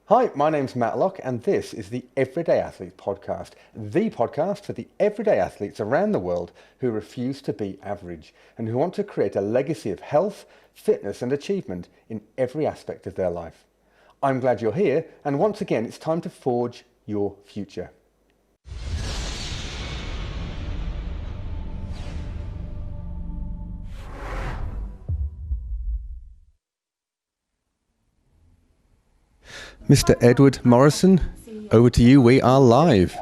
Hi, my name's Matt Locke, and this is the Everyday Athlete Podcast, the podcast for the everyday athletes around the world who refuse to be average and who want to create a legacy of health, fitness, and achievement in every aspect of their life. I'm glad you're here, and once again, it's time to forge your future. Mr. Edward Morrison, over to you. We are live.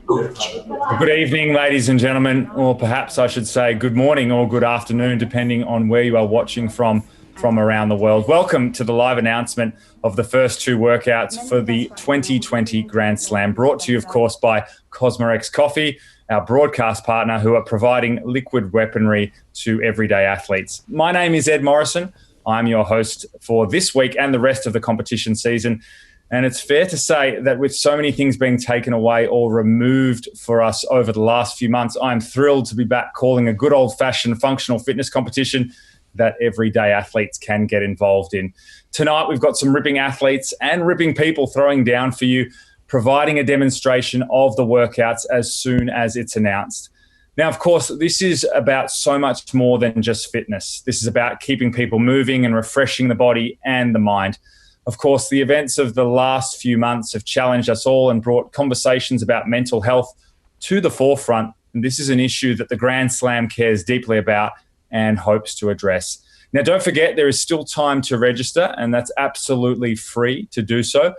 Good evening, ladies and gentlemen, or perhaps I should say good morning or good afternoon, depending on where you are watching from around the world. Welcome to the live announcement of the first two workouts for the 2020 Grand Slam, brought to you, of course, by Cosmorex Coffee, our broadcast partner, who are providing liquid weaponry to everyday athletes. My name is Ed Morrison. I'm your host for this week and the rest of the competition season. And it's fair to say that with so many things being taken away or removed for us over the last few months, I'm thrilled to be back calling a good old-fashioned functional fitness competition that everyday athletes can get involved in. Tonight, we've got some ripping athletes and ripping people throwing down for you, providing a demonstration of the workouts as soon as it's announced. Now, of course, this is about so much more than just fitness. This is about keeping people moving and refreshing the body and the mind. Of course, the events of the last few months have challenged us all and brought conversations about mental health to the forefront. And this is an issue that the Grand Slam cares deeply about and hopes to address. Now, don't forget, there is still time to register, and that's absolutely free to do so.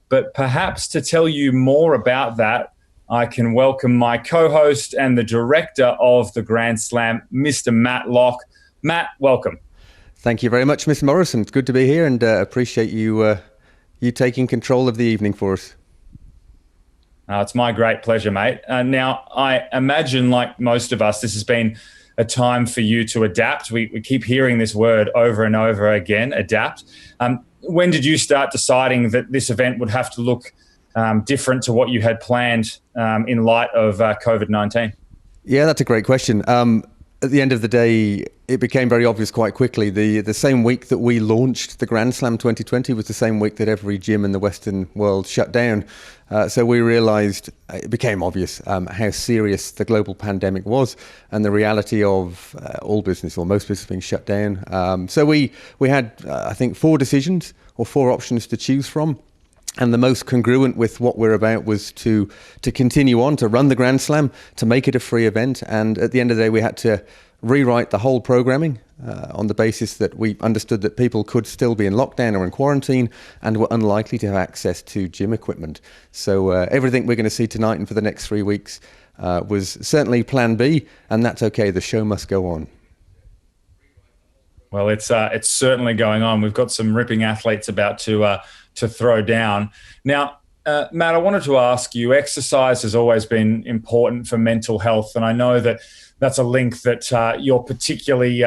But perhaps to tell you more about that, I can welcome my co-host and the director of the Grand Slam, Mr. Matt Locke. Matt, welcome. Thank you very much, Mr. Morrison. It's good to be here and appreciate you taking control of the evening for us. It's my great pleasure, mate. Now, I imagine, like most of us, this has been a time for you to adapt. We keep hearing this word over and over again, adapt. When did you start deciding that this event would have to look different to what you had planned in light of COVID-19? Yeah, that's a great question. At the end of the day, it became very obvious quite quickly. The same week that we launched the Grand Slam 2020 was the same week that every gym in the Western world shut down. So we realized, it became obvious how serious the global pandemic was and the reality of all business or most business being shut down. So we had, I think, four decisions or four options to choose from. And the most congruent with what we're about was to continue on, to run the Grand Slam, to make it a free event. And at the end of the day, we had to rewrite the whole programming on the basis that we understood that people could still be in lockdown or in quarantine and were unlikely to have access to gym equipment. So everything we're going to see tonight and for the next 3 weeks was certainly plan B, and that's okay. The show must go on. Well, it's certainly going on. We've got some ripping athletes about to throw down. Now, Matt, I wanted to ask you, exercise has always been important for mental health, and I know that that's a link that you're particularly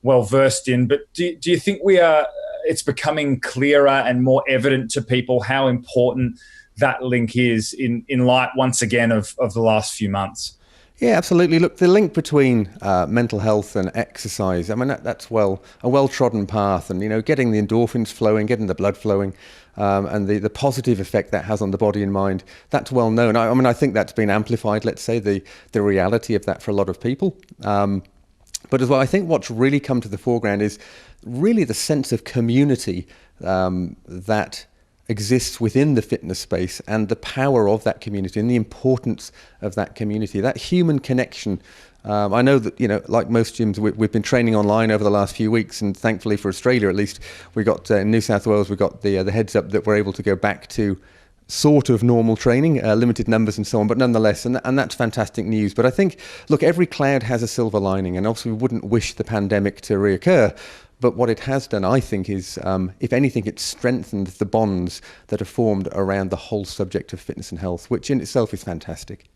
well-versed in, but do you think it's becoming clearer and more evident to people how important that link is in light, once again, of the last few months? Yeah, absolutely. Look, the link between mental health and exercise, I mean, that's a well-trodden path, and, getting the endorphins flowing, getting the blood flowing, and the positive effect that has on the body and mind, that's well known. I mean, I think that's been amplified, let's say, the reality of that for a lot of people. But as well, I think what's really come to the foreground is really the sense of community that exists within the fitness space and the power of that community and the importance of that community, that human connection. I know that, like most gyms, we've been training online over the last few weeks, and thankfully for Australia at least, we got in New South Wales, we got the heads up that we're able to go back to sort of normal training, limited numbers and so on, but nonetheless, and that's fantastic news. But I think, look, every cloud has a silver lining, and obviously we wouldn't wish the pandemic to reoccur. But what it has done, I think, is, if anything, it's strengthened the bonds that are formed around the whole subject of fitness and health, which in itself is fantastic.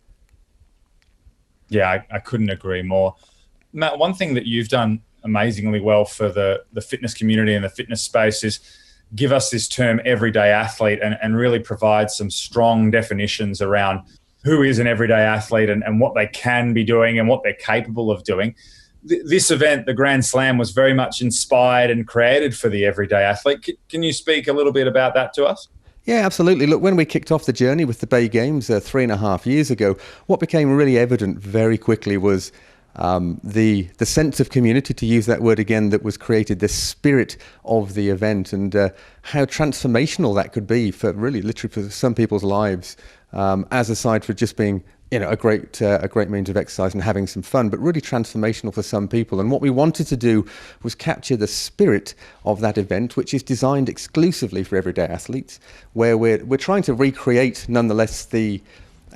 Yeah, I couldn't agree more. Matt, one thing that you've done amazingly well for the fitness community and the fitness space is give us this term everyday athlete and really provide some strong definitions around who is an everyday athlete and what they can be doing and what they're capable of doing. This event, the Grand Slam, was very much inspired and created for the everyday athlete. Can you speak a little bit about that to us? Yeah, absolutely. Look, when we kicked off the journey with the Bay Games 3.5 years ago, what became really evident very quickly was the sense of community, to use that word again, that was created, the spirit of the event, and how transformational that could be for really, literally, for some people's lives, as aside for just being a great means of exercise and having some fun, but really transformational for some people. And what we wanted to do was capture the spirit of that event, which is designed exclusively for everyday athletes, where we're trying to recreate, nonetheless, the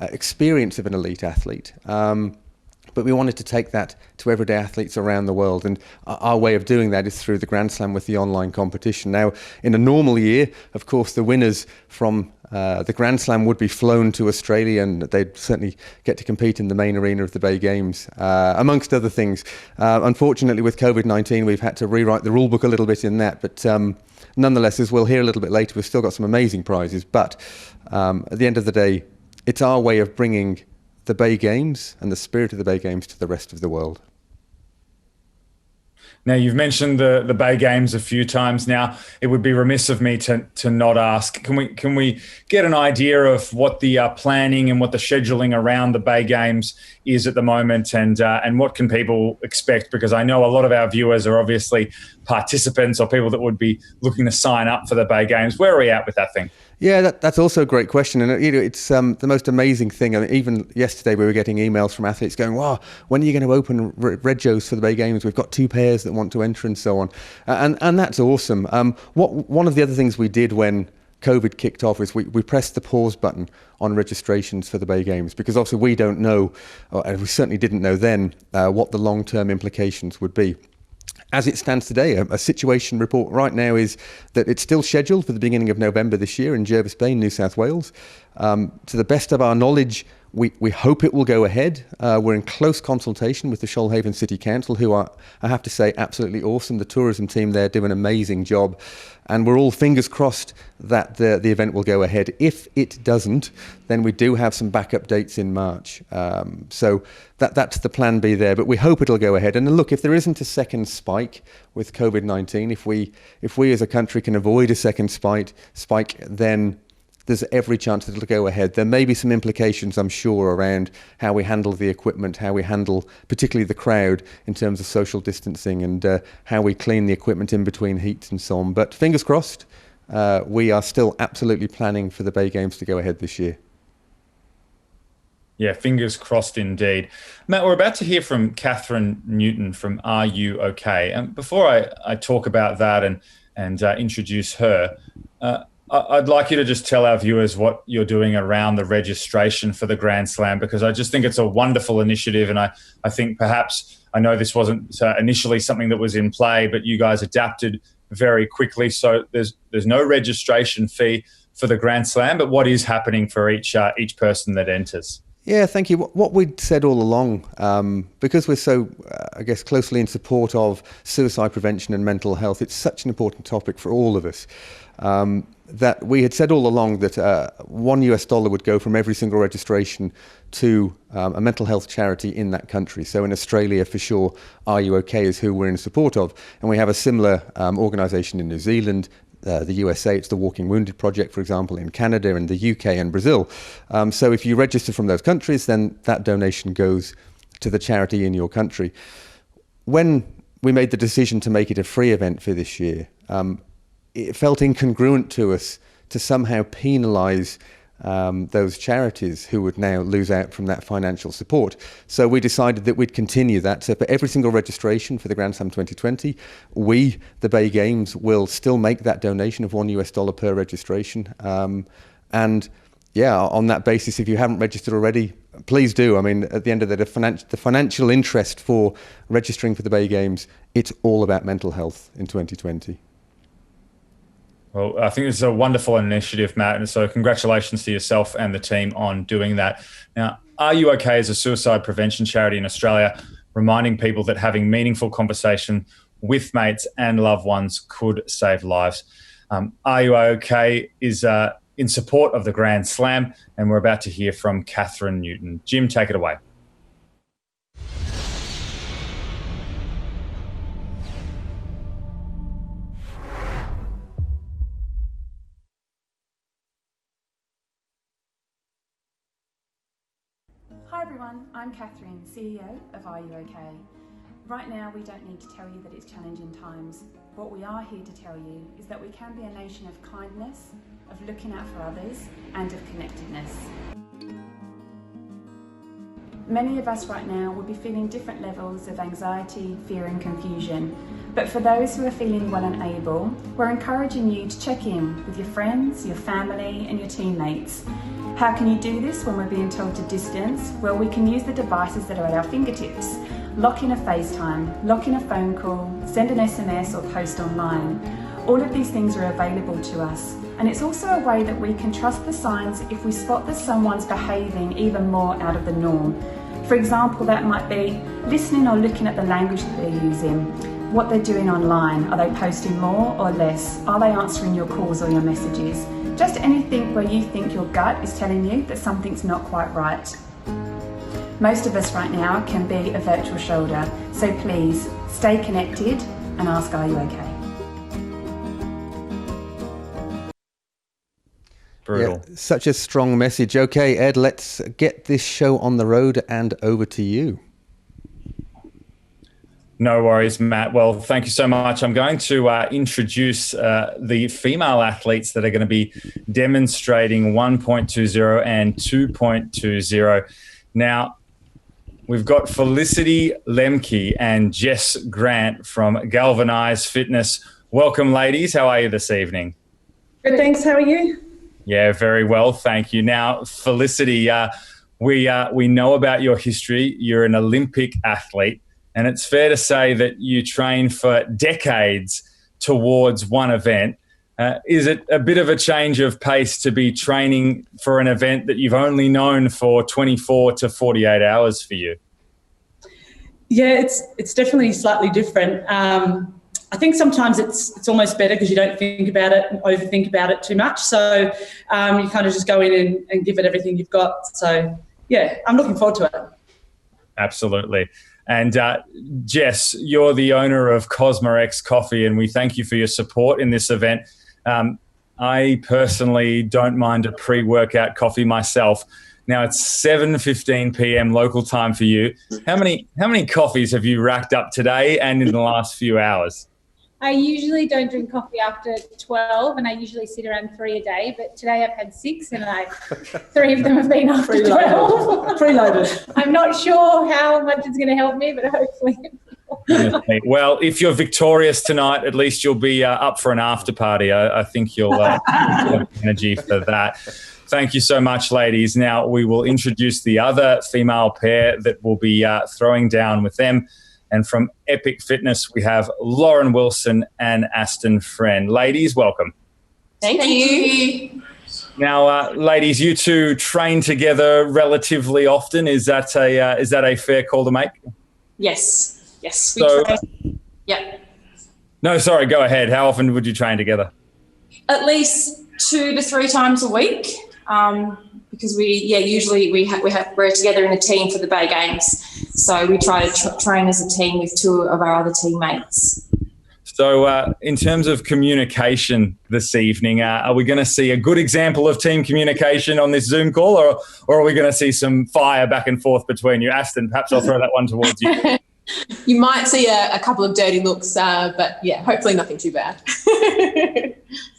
experience of an elite athlete. But we wanted to take that to everyday athletes around the world. And our way of doing that is through the Grand Slam with the online competition. Now, in a normal year, of course, the winners from the Grand Slam would be flown to Australia, and they'd certainly get to compete in the main arena of the Bay Games, amongst other things. Unfortunately, with COVID-19, we've had to rewrite the rule book a little bit in that. But nonetheless, as we'll hear a little bit later, we've still got some amazing prizes. But at the end of the day, it's our way of bringing the Bay Games and the spirit of the Bay Games to the rest of the world. Now, you've mentioned the Bay Games a few times now. It would be remiss of me to not ask, can we get an idea of what the planning and what the scheduling around the Bay Games is at the moment, and what can people expect? Because I know a lot of our viewers are obviously participants or people that would be looking to sign up for the Bay Games. Where are we at with that thing? Yeah, that's also a great question, and it's the most amazing thing. I mean, even yesterday we were getting emails from athletes going, "Wow, when are you going to open Regos for the Bay Games? We've got 2 pairs that want to enter," and so on, and that's awesome. One of the other things we did when COVID kicked off is we pressed the pause button on registrations for the Bay Games, because obviously we don't know, and we certainly didn't know then, what the long-term implications would be. As it stands today, a situation report right now is that it's still scheduled for the beginning of November this year in Jervis Bay, New South Wales. To the best of our knowledge, we hope it will go ahead. We're in close consultation with the Shoalhaven City Council, who are, I have to say, absolutely awesome. The tourism team there do an amazing job. And we're all fingers crossed that the event will go ahead. If it doesn't, then we do have some backup dates in March. So that's the plan B there. But we hope it'll go ahead. And look, if there isn't a second spike with COVID-19, if we as a country can avoid a second spike, then there's every chance that it'll go ahead. There may be some implications, I'm sure, around how we handle the equipment, how we handle particularly the crowd in terms of social distancing, and how we clean the equipment in between heats and so on. But fingers crossed, we are still absolutely planning for the Bay Games to go ahead this year. Yeah, fingers crossed indeed. Matt, we're about to hear from Catherine Newton from Are You OK? And before I talk about that and introduce her, I'd like you to just tell our viewers what you're doing around the registration for the Grand Slam, because I just think it's a wonderful initiative. And I think perhaps, I know this wasn't initially something that was in play, but you guys adapted very quickly. So there's no registration fee for the Grand Slam, but what is happening for each person that enters? Yeah, thank you. What we'd said all along, because we're so, I guess, closely in support of suicide prevention and mental health, it's such an important topic for all of us, that we had said all along that $1 would go from every single registration to a mental health charity in that country. So in Australia, for sure, Are You OK? Is who we're in support of. And we have a similar organisation in New Zealand, the USA, it's the Walking Wounded Project, for example, in Canada, and the UK and Brazil. So if you register from those countries, then that donation goes to the charity in your country. When we made the decision to make it a free event for this year, it felt incongruent to us to somehow penalise those charities who would now lose out from that financial support. So we decided that we'd continue that. So for every single registration for the Grand Slam 2020, we, the Bay Games, will still make that donation of $1 per registration. And yeah, on that basis, if you haven't registered already, please do. I mean, at the end of the day, the financial interest for registering for the Bay Games, it's all about mental health in 2020. Well, I think it's a wonderful initiative, Matt, and so congratulations to yourself and the team on doing that. Now, Are You OK? Is a suicide prevention charity in Australia, reminding people that having meaningful conversation with mates and loved ones could save lives. Are You OK? Is in support of the Grand Slam, and we're about to hear from Catherine Newton. Jim, take it away. everyone, I'm Catherine, CEO of Are You OK? Right now we don't need to tell you that it's challenging times. What we are here to tell you is that we can be a nation of kindness, of looking out for others and of connectedness. Many of us right now will be feeling different levels of anxiety, fear and confusion. But for those who are feeling well and able, we're encouraging you to check in with your friends, your family and your teammates. How can you do this when we're being told to distance? Well, we can use the devices that are at our fingertips. Lock in a FaceTime, lock in a phone call, send an SMS or post online. All of these things are available to us. And it's also a way that we can trust the signs if we spot that someone's behaving even more out of the norm. For example, that might be listening or looking at the language that they're using, what they're doing online. Are they posting more or less? Are they answering your calls or your messages? Just anything where you think your gut is telling you that something's not quite right. Most of us right now can be a virtual shoulder, so please stay connected and ask, are you okay? Brutal. Yeah, such a strong message. Okay, Ed, let's get this show on the road and over to you. No worries, Matt. Well, thank you so much. I'm going to introduce the female athletes that are going to be demonstrating 1.20 and 2.20. Now, we've got Felicity, Lemke and Jess Grant from Galvanize Fitness. Welcome, ladies. How are you this evening? Good, thanks. How are you? Yeah, very well. Thank you. Now, Felicity, we know about your history. You're an Olympic athlete. And it's fair to say that you train for decades towards one event. Is it a bit of a change of pace to be training for an event that you've only known for 24 to 48 hours for you? Yeah, it's definitely slightly different. I think sometimes it's almost better because you don't think about it and overthink about it too much. So you kind of just go in and give it everything you've got. So, yeah, I'm looking forward to it. Absolutely. And Jess, you're the owner of CosmoX Coffee, and we thank you for your support in this event. I personally don't mind a pre-workout coffee myself. Now it's 7:15 p.m. local time for you. How many coffees have you racked up today and in the last few hours? I usually don't drink coffee after 12, and I usually sit around 3 a day. But today I've had 6, and 3 of them have been after 12. Preloaded. I'm not sure how much it's going to help me, but hopefully. Well, if you're victorious tonight, at least you'll be up for an after party. I think you'll have energy for that. Thank you so much, ladies. Now we will introduce the other female pair that will be throwing down with them. And from Epic Fitness, we have Lauren Wilson and Aston Friend. Ladies, welcome. Thank you. Now, ladies, you two train together relatively often. Is that a fair call to make? Yes. Yes. We train. Yeah. No, sorry. Go ahead. How often would you train together? At least 2 to 3 times a week. Because usually we're together in a team for the Bay Games. So we try to train as a team with 2 of our other teammates. So in terms of communication this evening, are we going to see a good example of team communication on this Zoom call, or are we going to see some fire back and forth between you? Aston, perhaps I'll throw that one towards you. You might see a couple of dirty looks, but yeah, hopefully nothing too bad.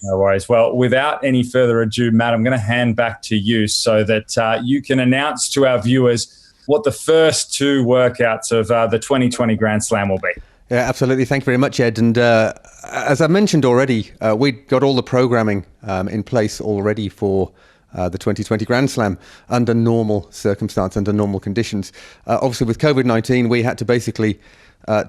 No worries. Well, without any further ado, Matt, I'm going to hand back to you so that you can announce to our viewers what the first 2 workouts of the 2020 Grand Slam will be. Yeah, absolutely. Thank you very much, Ed. And as I mentioned already, we got all the programming in place already for the 2020 Grand Slam under normal circumstances, under normal conditions. Obviously, with COVID-19, we had to basically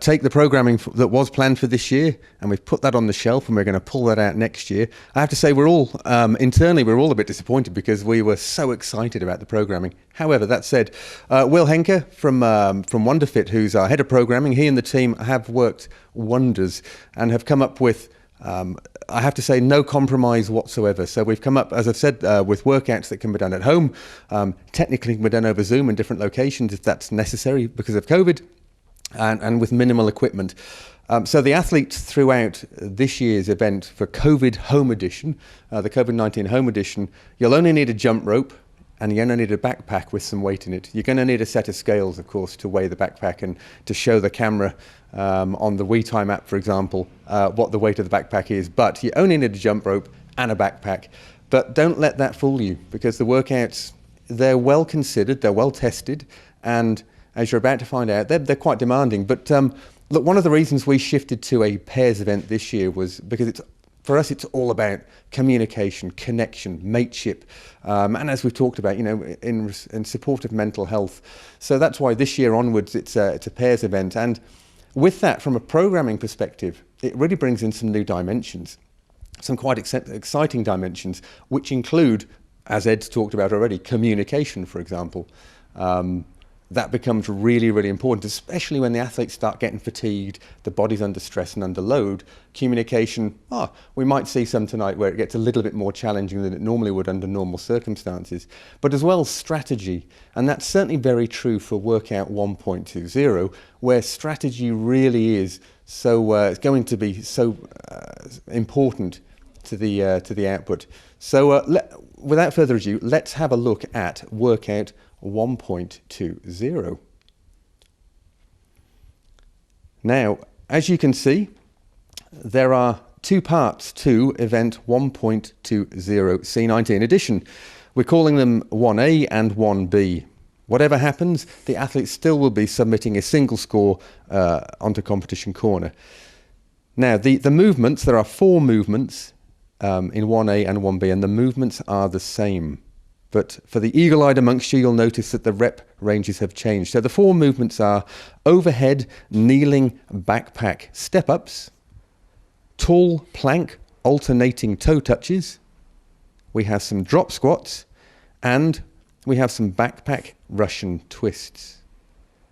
take the programming that was planned for this year, and we've put that on the shelf, and we're going to pull that out next year. I have to say, we're all internally, we're all a bit disappointed because we were so excited about the programming. However, that said, Will Henke from Wonderfit, who's our head of programming, he and the team have worked wonders and have come up with I have to say, no compromise whatsoever. So we've come up, as I've said, with workouts that can be done at home, technically can be done over Zoom in different locations if that's necessary because of COVID, and with minimal equipment. So the athletes throughout this year's event for COVID Home Edition, the COVID-19 Home Edition, you'll only need a jump rope, and you're going to need a backpack with some weight in it. You're going to need a set of scales, of course, to weigh the backpack and to show the camera on the WeTime app, for example, what the weight of the backpack is. But you only need a jump rope and a backpack. But don't let that fool you, because the workouts, they're well considered, they're well tested, and as you're about to find out, they're quite demanding. But look, one of the reasons we shifted to a pairs event this year was because for us, it's all about communication, connection, mateship, and as we've talked about, in support of mental health. So that's why this year onwards, it's a pairs event. And with that, from a programming perspective, it really brings in some new dimensions, some quite exciting dimensions, which include, as Ed's talked about already, communication, for example. That becomes really, really important, especially when the athletes start getting fatigued, the body's under stress and under load. Communication, we might see some tonight where it gets a little bit more challenging than it normally would under normal circumstances. But as well, strategy, and that's certainly very true for workout 1.20, where strategy really is it's going to be so important to the output. So without further ado, let's have a look at workout 1.20. Now, as you can see, there are two parts to event 1.20 C90. In addition, we're calling them 1A and 1B. Whatever happens, the athletes still will be submitting a single score onto competition corner. Now, the movements, there are 4 movements in 1A and 1B, and the movements are the same. But for the eagle-eyed amongst you, you'll notice that the rep ranges have changed. So the 4 movements are overhead, kneeling, backpack, step-ups, tall plank, alternating toe touches. We have some drop squats, and we have some backpack Russian twists.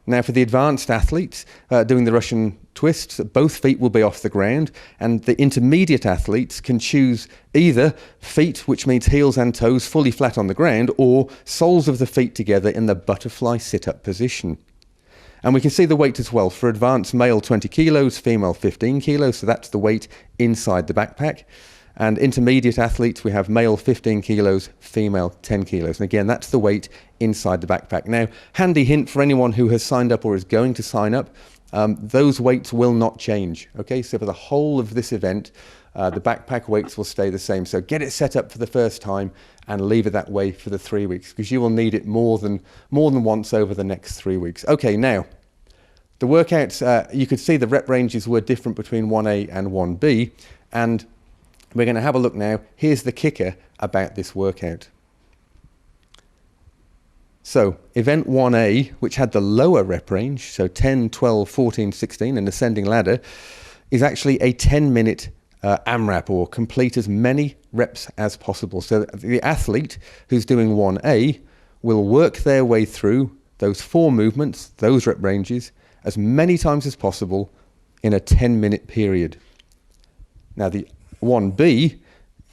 Now, for the advanced athletes doing the Russian twists, both feet will be off the ground, and the intermediate athletes can choose either feet, which means heels and toes fully flat on the ground, or soles of the feet together in the butterfly sit-up position. And we can see the weight as well. For advanced male, 20 kilos, female, 15 kilos, so that's the weight inside the backpack. And intermediate athletes, we have male 15 kilos, female 10 kilos. And again, that's the weight inside the backpack. Now, handy hint for anyone who has signed up or is going to sign up, those weights will not change. Okay, so for the whole of this event, the backpack weights will stay the same. So get it set up for the first time and leave it that way for the 3 weeks, because you will need it more than once over the next 3 weeks. Okay, now, the workouts, you could see the rep ranges were different between 1A and 1B, and we're going to have a look now. Here's the kicker about this workout. So event 1A, which had the lower rep range, so 10, 12, 14, 16, and ascending ladder, is actually a 10-minute AMRAP, or complete as many reps as possible. So the athlete who's doing 1A will work their way through those 4 movements, those rep ranges, as many times as possible in a 10-minute period. Now, the 1B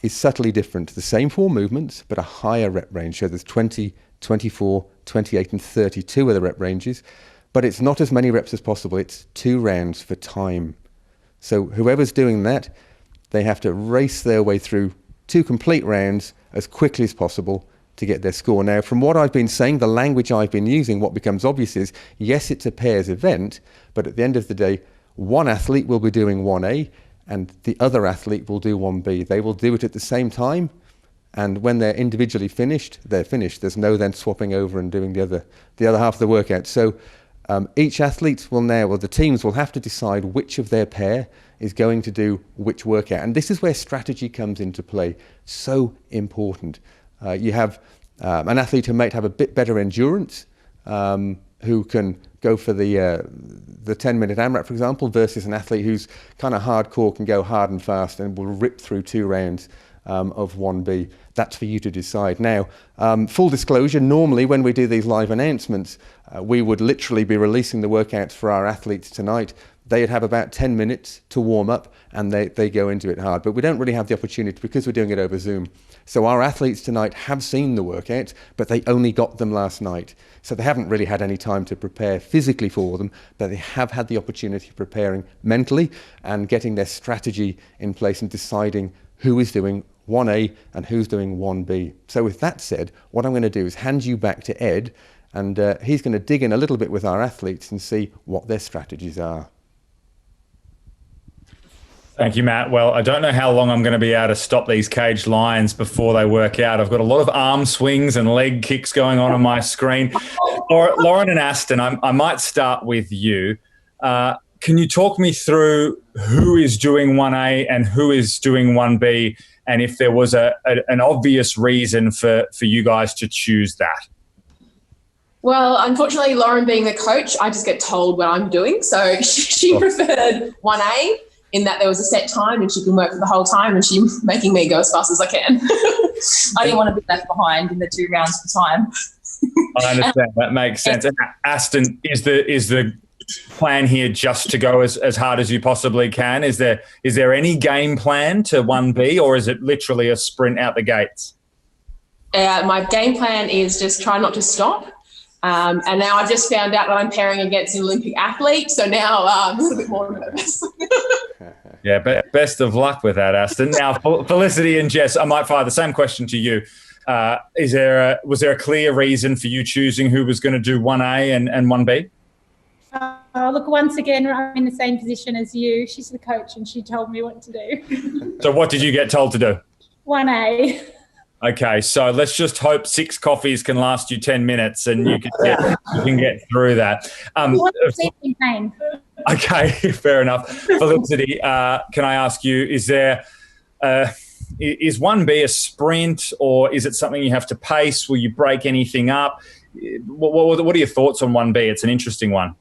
is subtly different. The same 4 movements, but a higher rep range. So there's 20, 24, 28, and 32 are the rep ranges. But it's not as many reps as possible. It's 2 rounds for time. So whoever's doing that, they have to race their way through 2 complete rounds as quickly as possible to get their score. Now, from what I've been saying, the language I've been using, what becomes obvious is, yes, it's a pairs event, but at the end of the day, one athlete will be doing 1A, and the other athlete will do 1B. They will do it at the same time, and when they're individually finished, they're finished. There's no then swapping over and doing the other half of the workout. So each athlete will the teams will have to decide which of their pair is going to do which workout. And this is where strategy comes into play. So important. You have an athlete who might have a bit better endurance, who can go for the 10-minute AMRAP, for example, versus an athlete who's kind of hardcore, can go hard and fast and will rip through 2 rounds of 1B. That's for you to decide. Now, full disclosure, normally when we do these live announcements, we would literally be releasing the workouts for our athletes tonight. They'd have about 10 minutes to warm up, and they go into it hard. But we don't really have the opportunity because we're doing it over Zoom. So our athletes tonight have seen the workouts, but they only got them last night. So they haven't really had any time to prepare physically for them, but they have had the opportunity of preparing mentally and getting their strategy in place and deciding who is doing 1A and who's doing 1B. So with that said, what I'm going to do is hand you back to Ed, and he's going to dig in a little bit with our athletes and see what their strategies are. Thank you, Matt. Well, I don't know how long I'm going to be able to stop these caged lions before they work out. I've got a lot of arm swings and leg kicks going on my screen. Lauren and Aston, I might start with you. Can you talk me through who is doing 1A and who is doing 1B, and if there was an obvious reason for you guys to choose that? Well, unfortunately, Lauren being the coach, I just get told what I'm doing. So she preferred 1A in that there was a set time and she can work for the whole time, and she's making me go as fast as I can. I didn't want to be left behind in the 2 rounds for time. I understand. That makes sense. And Aston, is the plan here just to go as hard as you possibly can? Is there any game plan to 1B, or is it literally a sprint out the gates? My game plan is just try not to stop. And now I've just found out that I'm pairing against an Olympic athlete, so now I'm a little bit more nervous. Yeah, best of luck with that, Aston. Now, Felicity and Jess, I might fire the same question to you. Was there a clear reason for you choosing who was going to do 1A and 1B? Look, once again, I'm in the same position as you. She's the coach and she told me what to do. So what did you get told to do? 1A. Okay, so let's just hope 6 coffees can last you 10 minutes and you can get through that. Okay, fair enough. Felicity, can I ask you, is 1B a sprint, or is it something you have to pace? Will you break anything up? What are your thoughts on 1B? It's an interesting one.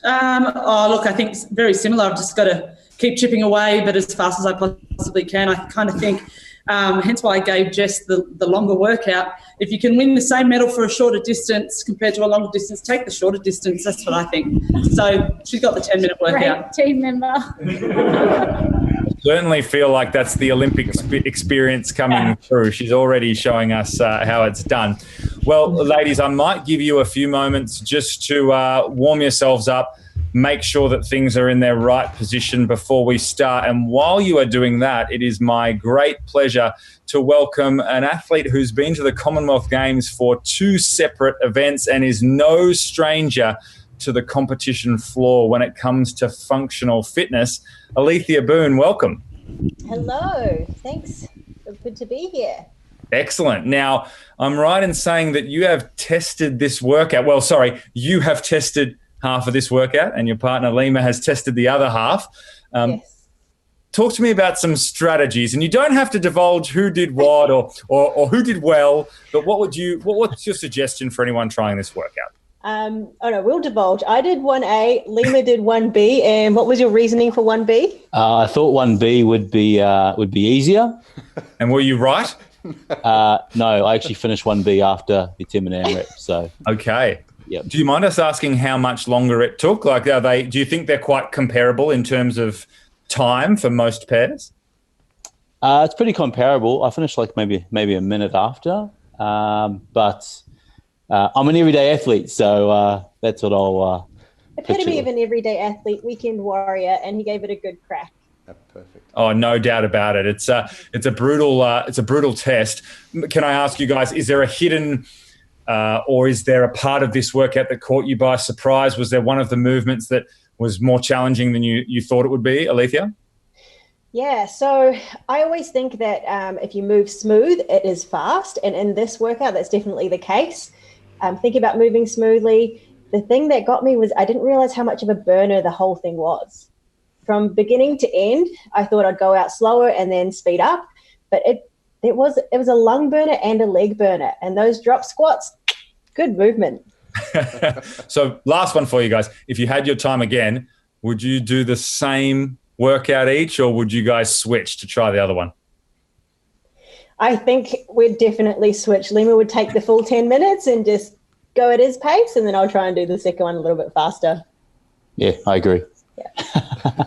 Look, I think it's very similar. I've just got to keep chipping away, but as fast as I possibly can. I kind of think, hence why I gave Jess the longer workout. If you can win the same medal for a shorter distance compared to a longer distance, take the shorter distance. That's what I think. So she's got the 10-minute workout. Great team member. Certainly feel like that's the Olympic experience coming through. She's already showing us how it's done. Well, ladies, I might give you a few moments just to warm yourselves up, make sure that things are in their right position before we start. And while you are doing that, it is my great pleasure to welcome an athlete who's been to the Commonwealth Games for 2 separate events and is no stranger to the competition floor when it comes to functional fitness. Alethea Boon, welcome. Hello, thanks. Good to be here. Excellent. Now, I'm right in saying that you have tested this workout. Well, sorry, you have tested half of this workout and your partner Lima has tested the other half. Yes. Talk to me about some strategies, and you don't have to divulge who did what or who did well, but what's your suggestion for anyone trying this workout? We'll divulge. I did 1A, Lima did 1B, and what was your reasoning for 1B? I thought 1B would be easier. And were you right? No, I actually finished 1B after the 10-minute AMRAP. So okay. Yep. Do you mind us asking how much longer it took? Like, do you think they're quite comparable in terms of time for most pairs? It's pretty comparable. I finished like maybe a minute after, but I'm an everyday athlete, so that's what I'll. Epitome of an everyday athlete, weekend warrior, and he gave it a good crack. Perfect. Oh, no doubt about it. It's a brutal test. Can I ask you guys, is there a hidden or is there a part of this workout that caught you by surprise? Was there one of the movements that was more challenging than you thought it would be, Alethea? Yeah, so I always think that if you move smooth, it is fast. And in this workout, that's definitely the case. Think about moving smoothly. The thing that got me was I didn't realize how much of a burner the whole thing was. From beginning to end, I thought I'd go out slower and then speed up. But it was a lung burner and a leg burner. And those drop squats, good movement. So last one for you guys. If you had your time again, would you do the same workout each, or would you guys switch to try the other one? I think we'd definitely switch. Lima would take the full 10 minutes and just go at his pace, and then I'll try and do the second one a little bit faster. Yeah, I agree. Yeah.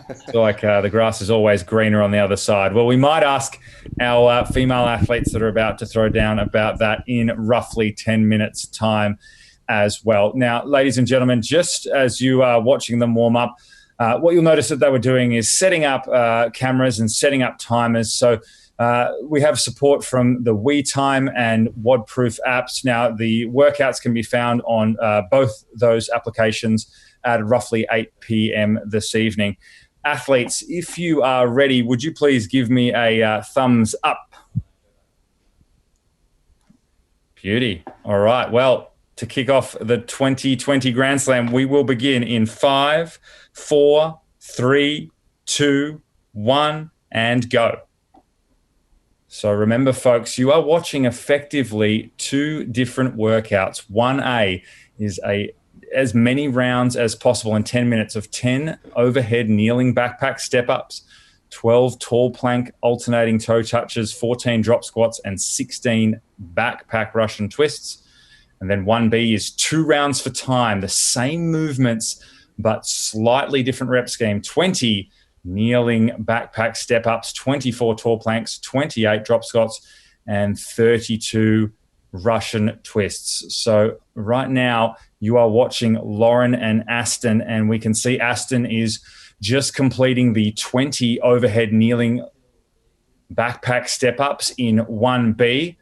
It's like the grass is always greener on the other side. Well, we might ask our female athletes that are about to throw down about that in roughly 10 minutes' time as well. Now, ladies and gentlemen, just as you are watching them warm up, what you'll notice that they were doing is setting up cameras and setting up timers. So we have support from the WeTime and WODproof apps. Now, the workouts can be found on both those applications at roughly 8 p.m. this evening. Athletes, if you are ready, would you please give me a thumbs up? Beauty. All right. Well, to kick off the 2020 Grand Slam, we will begin in 5, 4, 3, 2, 1, and go. So remember, folks, you are watching effectively 2 different workouts. 1A is as many rounds as possible in 10 minutes of 10 overhead kneeling backpack step-ups, 12 tall plank alternating toe touches, 14 drop squats, and 16 backpack Russian twists. And then 1B is 2 rounds for time, the same movements, but slightly different rep scheme. 20 kneeling backpack step-ups, 24 tall planks, 28 drop squats, and 32 Russian twists. So right now you are watching Lauren and Aston, and we can see Aston is just completing the 20 overhead kneeling backpack step-ups in 1B,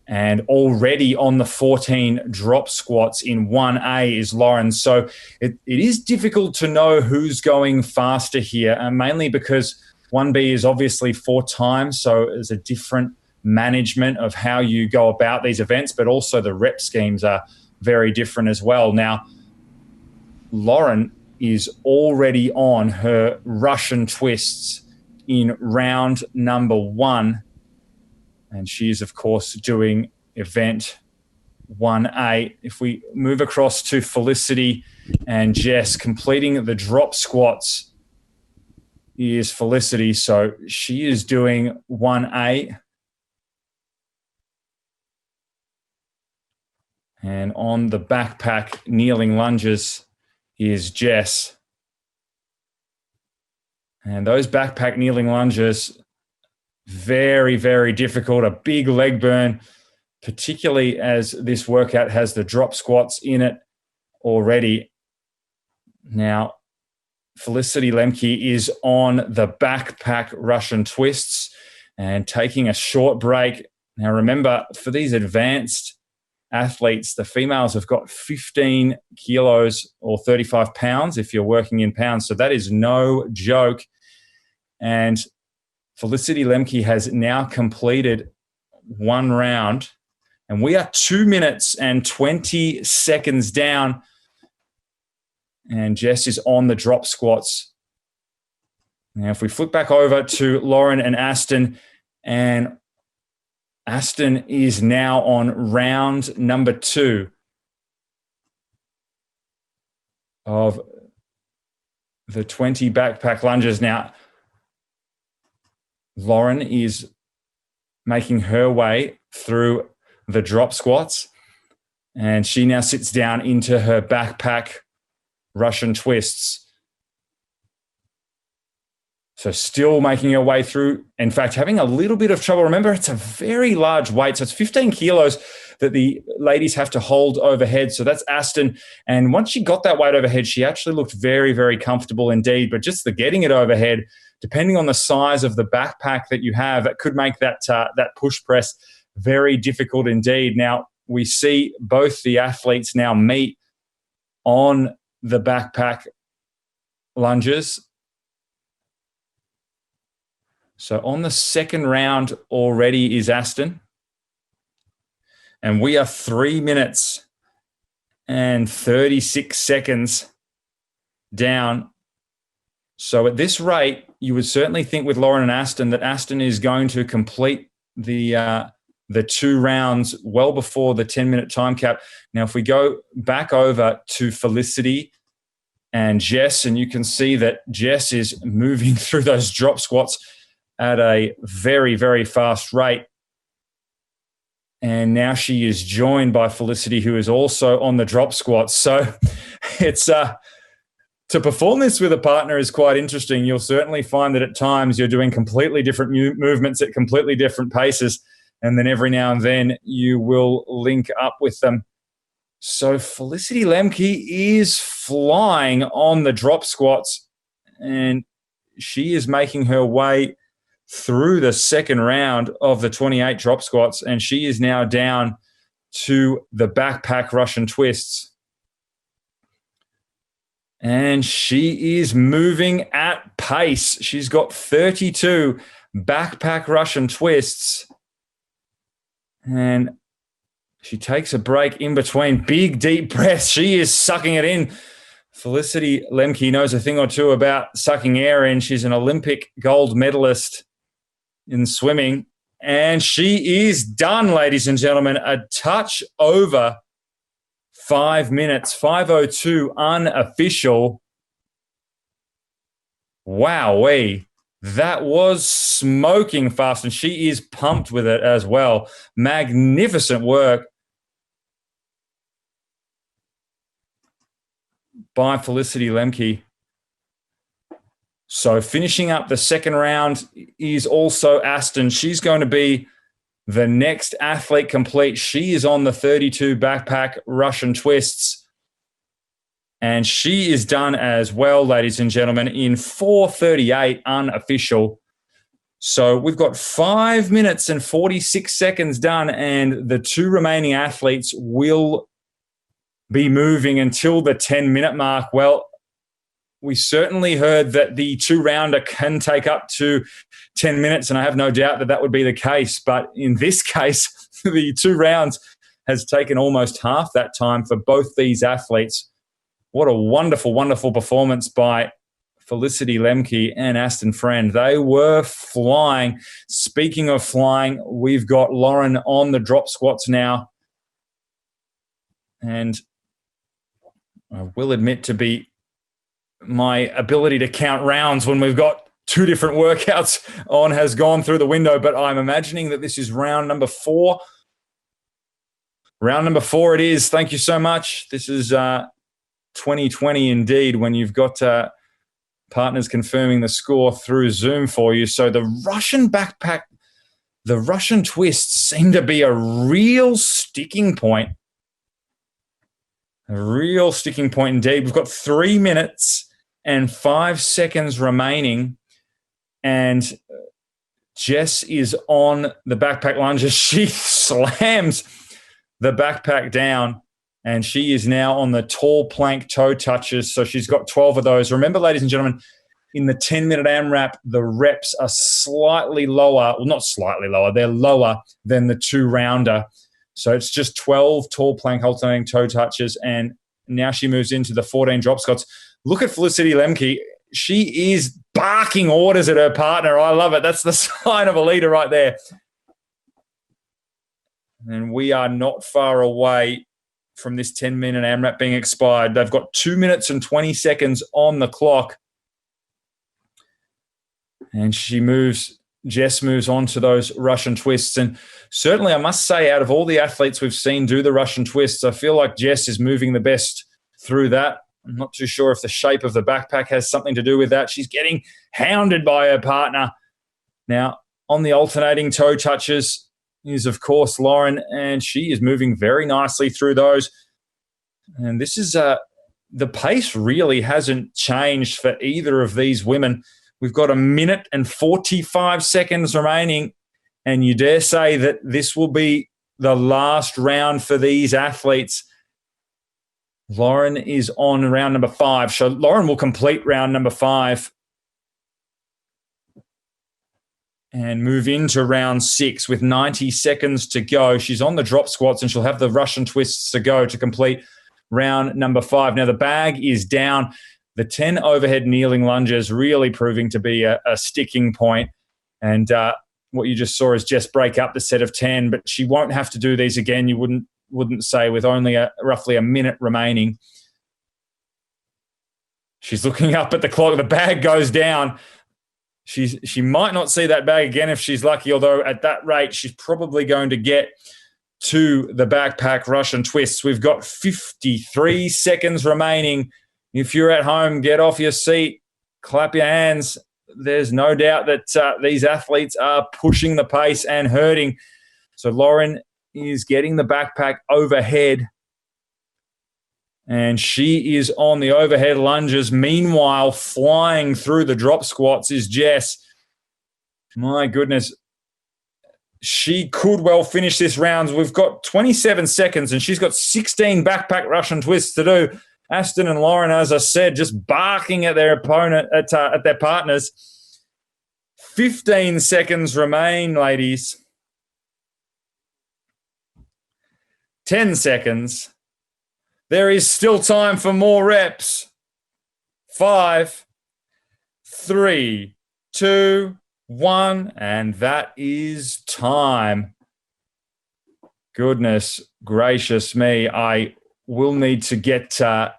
and already on the 14 drop squats in 1A is Lauren. So it is difficult to know who's going faster here, mainly because 1B is obviously 4 times, so there's a different management of how you go about these events, but also the rep schemes are very different as well. Now, Lauren is already on her Russian twists in round number 1. And she is, of course, doing event 1A. If we move across to Felicity and Jess, completing the drop squats is Felicity. So she is doing 1A. And on the backpack kneeling lunges is Jess. And those backpack kneeling lunges, very, very difficult, a big leg burn, particularly as this workout has the drop squats in it already. Now, Felicity Lemke is on the backpack Russian twists and taking a short break. Now, remember, for these advanced athletes, the females have got 15 kilos or 35 pounds if you're working in pounds. So that is no joke. And Felicity Lemke has now completed 1 round, and we are 2 minutes and 20 seconds down, and Jess is on the drop squats. Now, if we flip back over to Lauren and Aston, and Aston is now on round number 2 of the 20 backpack lunges. Now, Lauren is making her way through the drop squats, and she now sits down into her backpack Russian twists. So still making her way through, in fact, having a little bit of trouble. Remember, it's a very large weight. So it's 15 kilos that the ladies have to hold overhead. So that's Aston. And once she got that weight overhead, she actually looked very, very comfortable indeed. But just the getting it overhead, depending on the size of the backpack that you have, it could make that push press very difficult indeed. Now, we see both the athletes now meet on the backpack lunges. So on the second round already is Aston. And we are 3 minutes and 36 seconds down. So at this rate, you would certainly think with Lauren and Aston that Aston is going to complete the 2 rounds well before the 10-minute time cap. Now, if we go back over to Felicity and Jess, and you can see that Jess is moving through those drop squats at a very, very fast rate. And now she is joined by Felicity, who is also on the drop squats. So it's to perform this with a partner is quite interesting. You'll certainly find that at times you're doing completely different movements at completely different paces. And then every now and then you will link up with them. So Felicity Lemke is flying on the drop squats. and she is making her way through the second round of the 28 drop squats, and she is now down to the backpack Russian twists. And she is moving at pace. She's got 32 backpack Russian twists. And she takes a break in between. Big, deep breaths. She is sucking it in. Felicity Lemke knows a thing or two about sucking air in. She's an Olympic gold medalist in swimming. And she is done, ladies and gentlemen. A touch over 5 minutes, 5:02 unofficial. Wowee. That was smoking fast, and she is pumped with it as well. Magnificent work by Felicity Lemke. So finishing up the second round is also Aston. She's going to be the next athlete complete. She is on the 32 backpack Russian twists. And she is done as well, ladies and gentlemen, in 4:38 unofficial. So we've got 5 minutes and 46 seconds done, and the two remaining athletes will be moving until the 10-minute mark. Well, we certainly heard that the two-rounder can take up to 10 minutes, and I have no doubt that that would be the case. But in this case, the 2 rounds has taken almost half that time for both these athletes. What a wonderful, wonderful performance by Felicity Lemke and Aston Friend. They were flying. Speaking of flying, we've got Lauren on the drop squats now. And I will admit to be my ability to count rounds when we've got 2 different workouts on has gone through the window, but I'm imagining that this is round number 4. Round number 4 it is. Thank you so much. This is 2020 indeed, when you've got partners confirming the score through Zoom for you. So the Russian backpack, the Russian twists seem to be a real sticking point. A real sticking point indeed. We've got 3 minutes and 5 seconds remaining, and Jess is on the backpack lunges. She slams the backpack down, and she is now on the tall plank toe touches. So she's got 12 of those. Remember, ladies and gentlemen, in the 10-minute AMRAP, the reps are slightly lower. Well, not slightly lower. They're lower than the 2-rounder. So it's just 12 tall plank alternating toe touches, and now she moves into the 14 drop squats. Look at Felicity Lemke. She is barking orders at her partner. I love it. That's the sign of a leader right there. And we are not far away from this 10-minute AMRAP being expired. They've got 2 minutes and 20 seconds on the clock. And Jess moves on to those Russian twists. And certainly I must say, out of all the athletes we've seen do the Russian twists, I feel like Jess is moving the best through that. I'm not too sure if the shape of the backpack has something to do with that. She's getting hounded by her partner. Now, on the alternating toe touches is, of course, Lauren, and she is moving very nicely through those. And this is the pace really hasn't changed for either of these women. We've got 1 minute and 45 seconds remaining, and you dare say that this will be the last round for these athletes. Lauren is on round number 5. So Lauren will complete round number 5 and move into round 6 with 90 seconds to go. She's on the drop squats, and she'll have the Russian twists to go to complete round number 5. Now the bag is down. The 10 overhead kneeling lunges really proving to be a sticking point. And what you just saw is Jess break up the set of 10, but she won't have to do these again, you wouldn't say, with only roughly a minute remaining. She's looking up at the clock. The bag goes down. She might not see that bag again if she's lucky, although at that rate, she's probably going to get to the backpack Russian twists. We've got 53 seconds remaining. If you're at home, get off your seat, clap your hands. There's no doubt that these athletes are pushing the pace and hurting. So Lauren is getting the backpack overhead, And she is on the overhead lunges. Meanwhile, flying through the drop squats is Jess. My goodness. She could well finish this round. We've got 27 seconds and she's got 16 backpack Russian twists to do. Aston and Lauren, as I said, just barking at their opponent, at their partners. 15 seconds remain, ladies. 10 seconds. There is still time for more reps. 5, 3, 2, 1, and that is time. Goodness gracious me! I will need to get a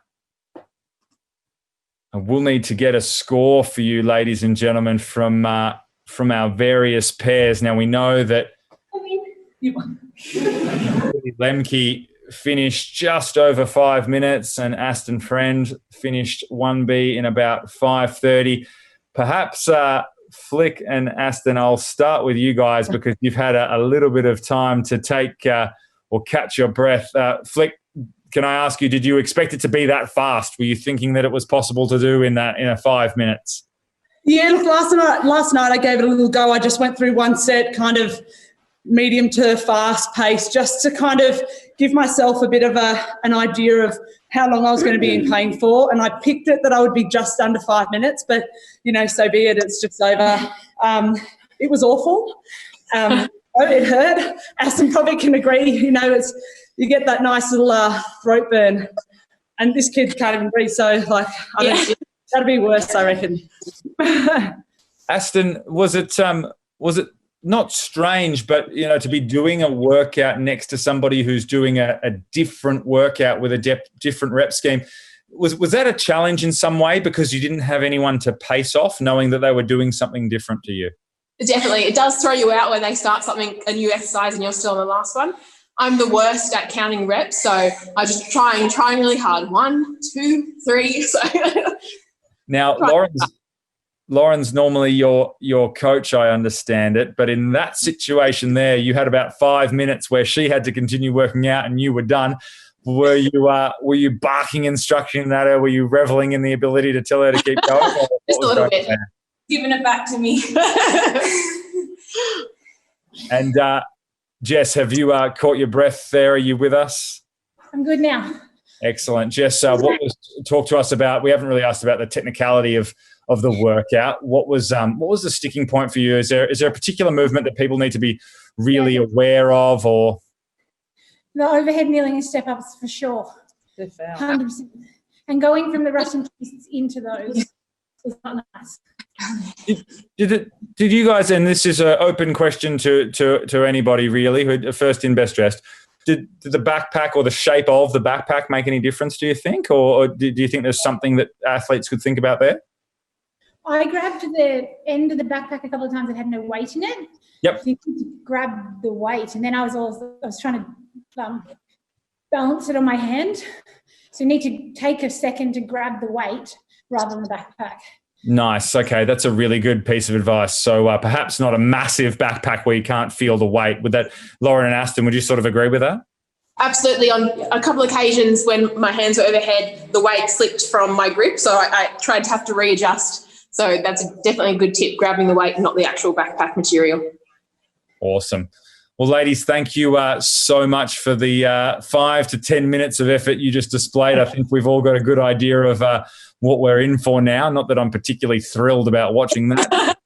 score for you, ladies and gentlemen, from our various pairs. Now we know that Lemke finished just over 5 minutes, and Aston Friend finished 1B in about 5:30. Perhaps. Flick and Aston, I'll start with you guys because you've had a little bit of time to take or catch your breath. Flick, can I ask you, did you expect it to be that fast? Were you thinking that it was possible to do in a 5 minutes? Yeah, look, last night I gave it a little go. I just went through one set, kind of medium to fast pace, just to kind of give myself a bit of an idea of how long I was going to be in pain for. And I picked it that I would be just under 5 minutes, but, so be it. It's just over. It was awful. It hurt. Aston probably can agree. You get that nice little throat burn. And this kid can't even breathe, so, that'd be worse, I reckon. Aston, was it not strange, but, to be doing a workout next to somebody who's doing a different workout with a different rep scheme? Was that a challenge in some way because you didn't have anyone to pace off, knowing that they were doing something different to you? Definitely. It does throw you out when they start a new exercise and you're still on the last one. I'm the worst at counting reps, so I just trying really hard. 1, 2, 3. So now, Lauren's normally your coach, I understand it, but in that situation there, you had about 5 minutes where she had to continue working out and you were done. Were you barking instruction at her? Were you reveling in the ability to tell her to keep going? Just a little bit. Giving it back to me. And Jess, have you caught your breath there? Are you with us? I'm good now. Excellent. Jess, talk to us about, we haven't really asked about the technicality of the workout. What was the sticking point for you? Is there a particular movement that people need to be really aware of, or? The overhead kneeling and step ups for sure. 100%. And going from the Russian twists into those is not nice. Did you guys, and this is an open question to anybody really, who first in best dressed, did the backpack or the shape of the backpack make any difference, do you think? Or do you think there's something that athletes could think about there? I grabbed the end of the backpack a couple of times that had no weight in it. Yep. So you need to grab the weight, and then I was trying to balance it on my hand. So you need to take a second to grab the weight rather than the backpack. Nice. Okay, that's a really good piece of advice. So perhaps not a massive backpack where you can't feel the weight. Would that, Lauren and Aston, would you sort of agree with that? Absolutely. On a couple of occasions when my hands were overhead, the weight slipped from my grip, so I tried to have to readjust. So that's definitely a good tip, grabbing the weight, not the actual backpack material. Awesome. Well, ladies, thank you so much for the 5 to 10 minutes of effort you just displayed. I think we've all got a good idea of what we're in for now. Not that I'm particularly thrilled about watching that.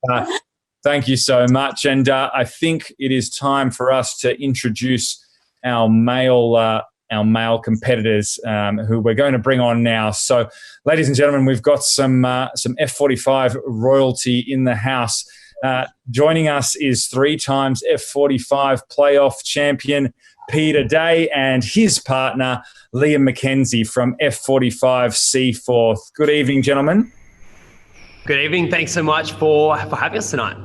Thank you so much. And I think it is time for us to introduce our male competitors who we're going to bring on now. So, ladies and gentlemen, we've got some F45 royalty in the house. Joining us is 3 times F45 playoff champion Peter Day and his partner Liam McKenzie from F45 Seaforth. Good evening, gentlemen. Good evening. Thanks so much for having us tonight.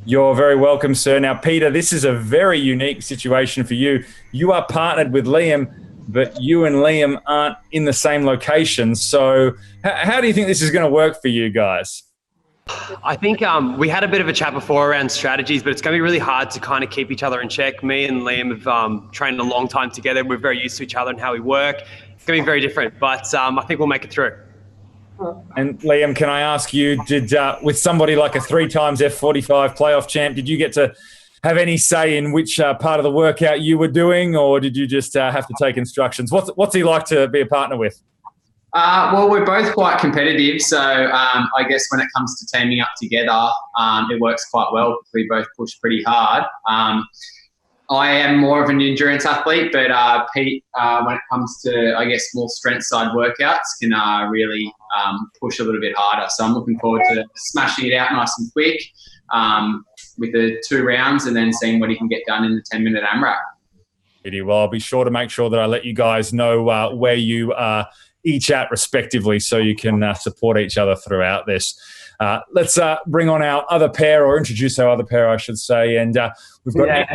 You're very welcome, sir. Now, Peter, this is a very unique situation for you. You are partnered with Liam, but you and Liam aren't in the same location. So how do you think this is going to work for you guys? I think we had a bit of a chat before around strategies, but it's going to be really hard to kind of keep each other in check. Me and Liam have trained a long time together. We're very used to each other and how we work. going to be very different, but I think we'll make it through. And Liam, can I ask you, did with somebody like a 3 times F45 playoff champ, did you get to have any say in which part of the workout you were doing, or did you just have to take instructions? What's he like to be a partner with? Well, we're both quite competitive, so I guess when it comes to teaming up together, it works quite well because we both push pretty hard. I am more of an endurance athlete, but Pete, when it comes to, I guess, more strength side workouts, can really push a little bit harder. So I'm looking forward to smashing it out nice and quick with the 2 rounds and then seeing what he can get done in the 10-minute AMRAP. Well, I'll be sure to make sure that I let you guys know where you are each at respectively so you can support each other throughout this. Let's bring on our other pair, or introduce our other pair, I should say. And we've got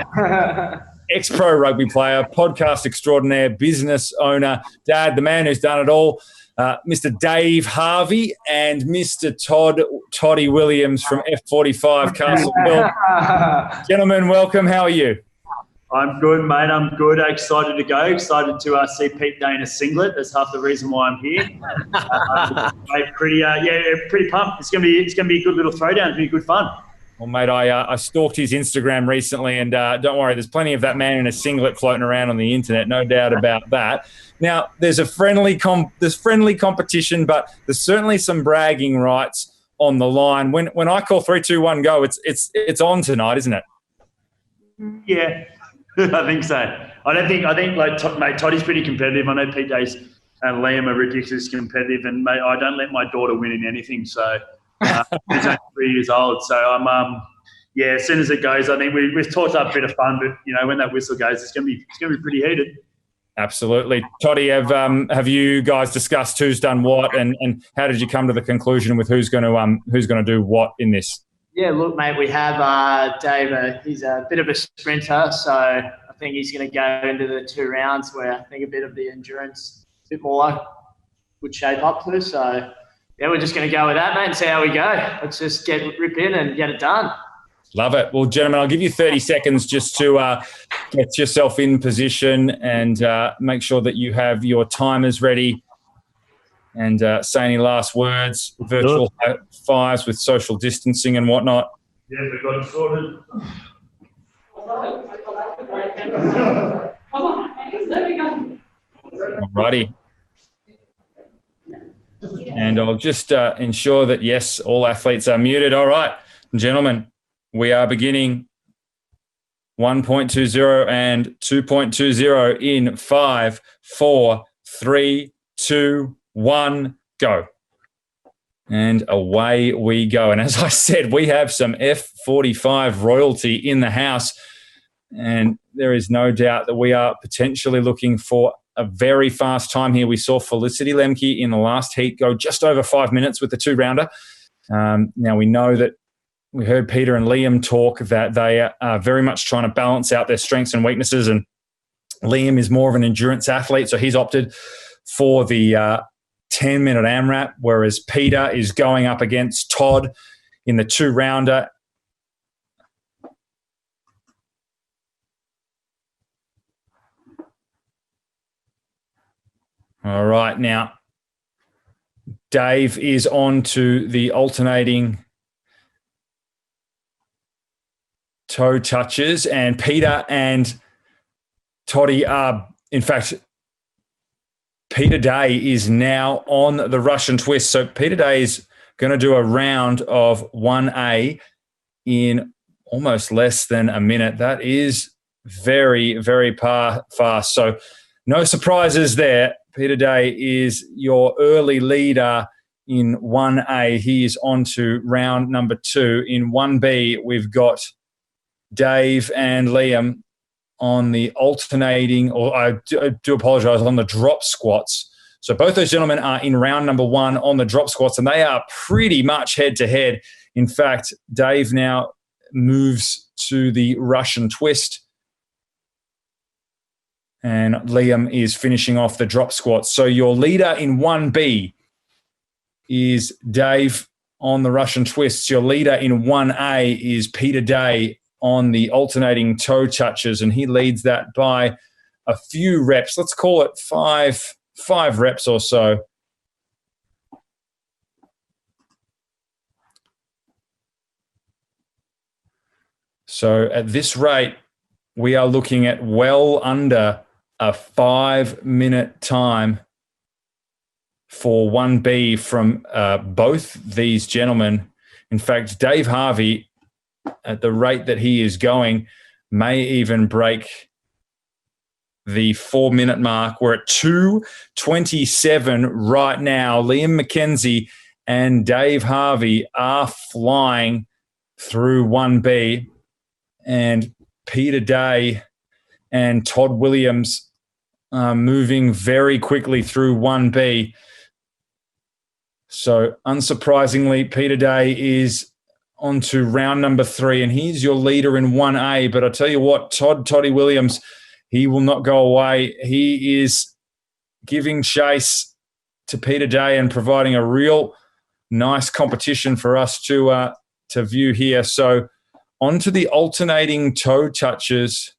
ex-pro rugby player, podcast extraordinaire, business owner, dad, the man who's done it all, Mr. Dave Harvey, and Mr. Toddy Williams from F45 Castleville. Gentlemen, welcome. How are you? I'm good, mate. I'm good. Excited to go. Excited to see Pete Day in a singlet. That's half the reason why I'm here. Mate, pretty pumped. It's gonna be a good little throwdown. It'll be good fun. Well, mate, I stalked his Instagram recently, and don't worry, there's plenty of that man in a singlet floating around on the internet, no doubt about that. Now, there's a friendly competition, but there's certainly some bragging rights on the line. When I call 3, 2, 1, go, it's on tonight, isn't it? Yeah. I think so. I think mate, Toddy's pretty competitive. I know Pete Days and Liam are ridiculously competitive, and mate, I don't let my daughter win in anything. So she's only 3 years old. So I'm as soon as it goes, I think we've talked up a bit of fun, but when that whistle goes, it's gonna be pretty heated. Absolutely. Toddy, have you guys discussed who's done what, and how did you come to the conclusion with who's going to do what in this? Yeah, look, mate, we have Dave. He's a bit of a sprinter, so I think he's going to go into the 2 rounds where I think a bit of the endurance, a bit more would shape up to. So, yeah, we're just going to go with that, mate, and see how we go. Let's just rip in and get it done. Love it. Well, gentlemen, I'll give you 30 seconds just to get yourself in position and make sure that you have your timers ready. And say any last words, virtual high fives with social distancing and whatnot. Yeah, we've got it sorted. Alrighty. And I'll just ensure that, yes, all athletes are muted. All right, gentlemen, we are beginning 1.20 and 2.20 in 5, 4, 3, 2, 1, go. And away we go. And as I said, we have some F45 royalty in the house. And there is no doubt that we are potentially looking for a very fast time here. We saw Felicity Lemke in the last heat go just over 5 minutes with the 2-rounder. Now we know that we heard Peter and Liam talk that they are very much trying to balance out their strengths and weaknesses. And Liam is more of an endurance athlete, so he's opted for the 10-minute AMRAP, whereas Peter is going up against Todd in the 2-rounder. All right, now Dave is on to the alternating toe touches, and Peter and Toddy are, in fact, Peter Day is now on the Russian twist. So Peter Day is going to do a round of 1A in almost less than a minute. That is very, very fast. So no surprises there. Peter Day is your early leader in 1A. He is on to round number 2. In 1B, we've got Dave and Liam on the alternating, or I do apologise, on the drop squats. So both those gentlemen are in round number 1 on the drop squats, and they are pretty much head-to-head. In fact, Dave now moves to the Russian twist, and Liam is finishing off the drop squats. So your leader in 1B is Dave on the Russian twists. Your leader in 1A is Peter Day on the alternating toe touches, and he leads that by a few reps. Let's call it 5 5 reps or so. So at this rate, we are looking at well under a 5-minute time for 1B from both these gentlemen. In fact, Dave Harvey, at the rate that he is going, may even break the 4-minute mark. We're at 2:27 right now. Liam McKenzie and Dave Harvey are flying through 1B, and Peter Day and Todd Williams are moving very quickly through 1B. So unsurprisingly, Peter Day is on to round number 3, and he's your leader in 1A. But I tell you what, Toddy Williams, he will not go away. He is giving chase to Peter Day and providing a real nice competition for us to view here. So onto the alternating toe touches,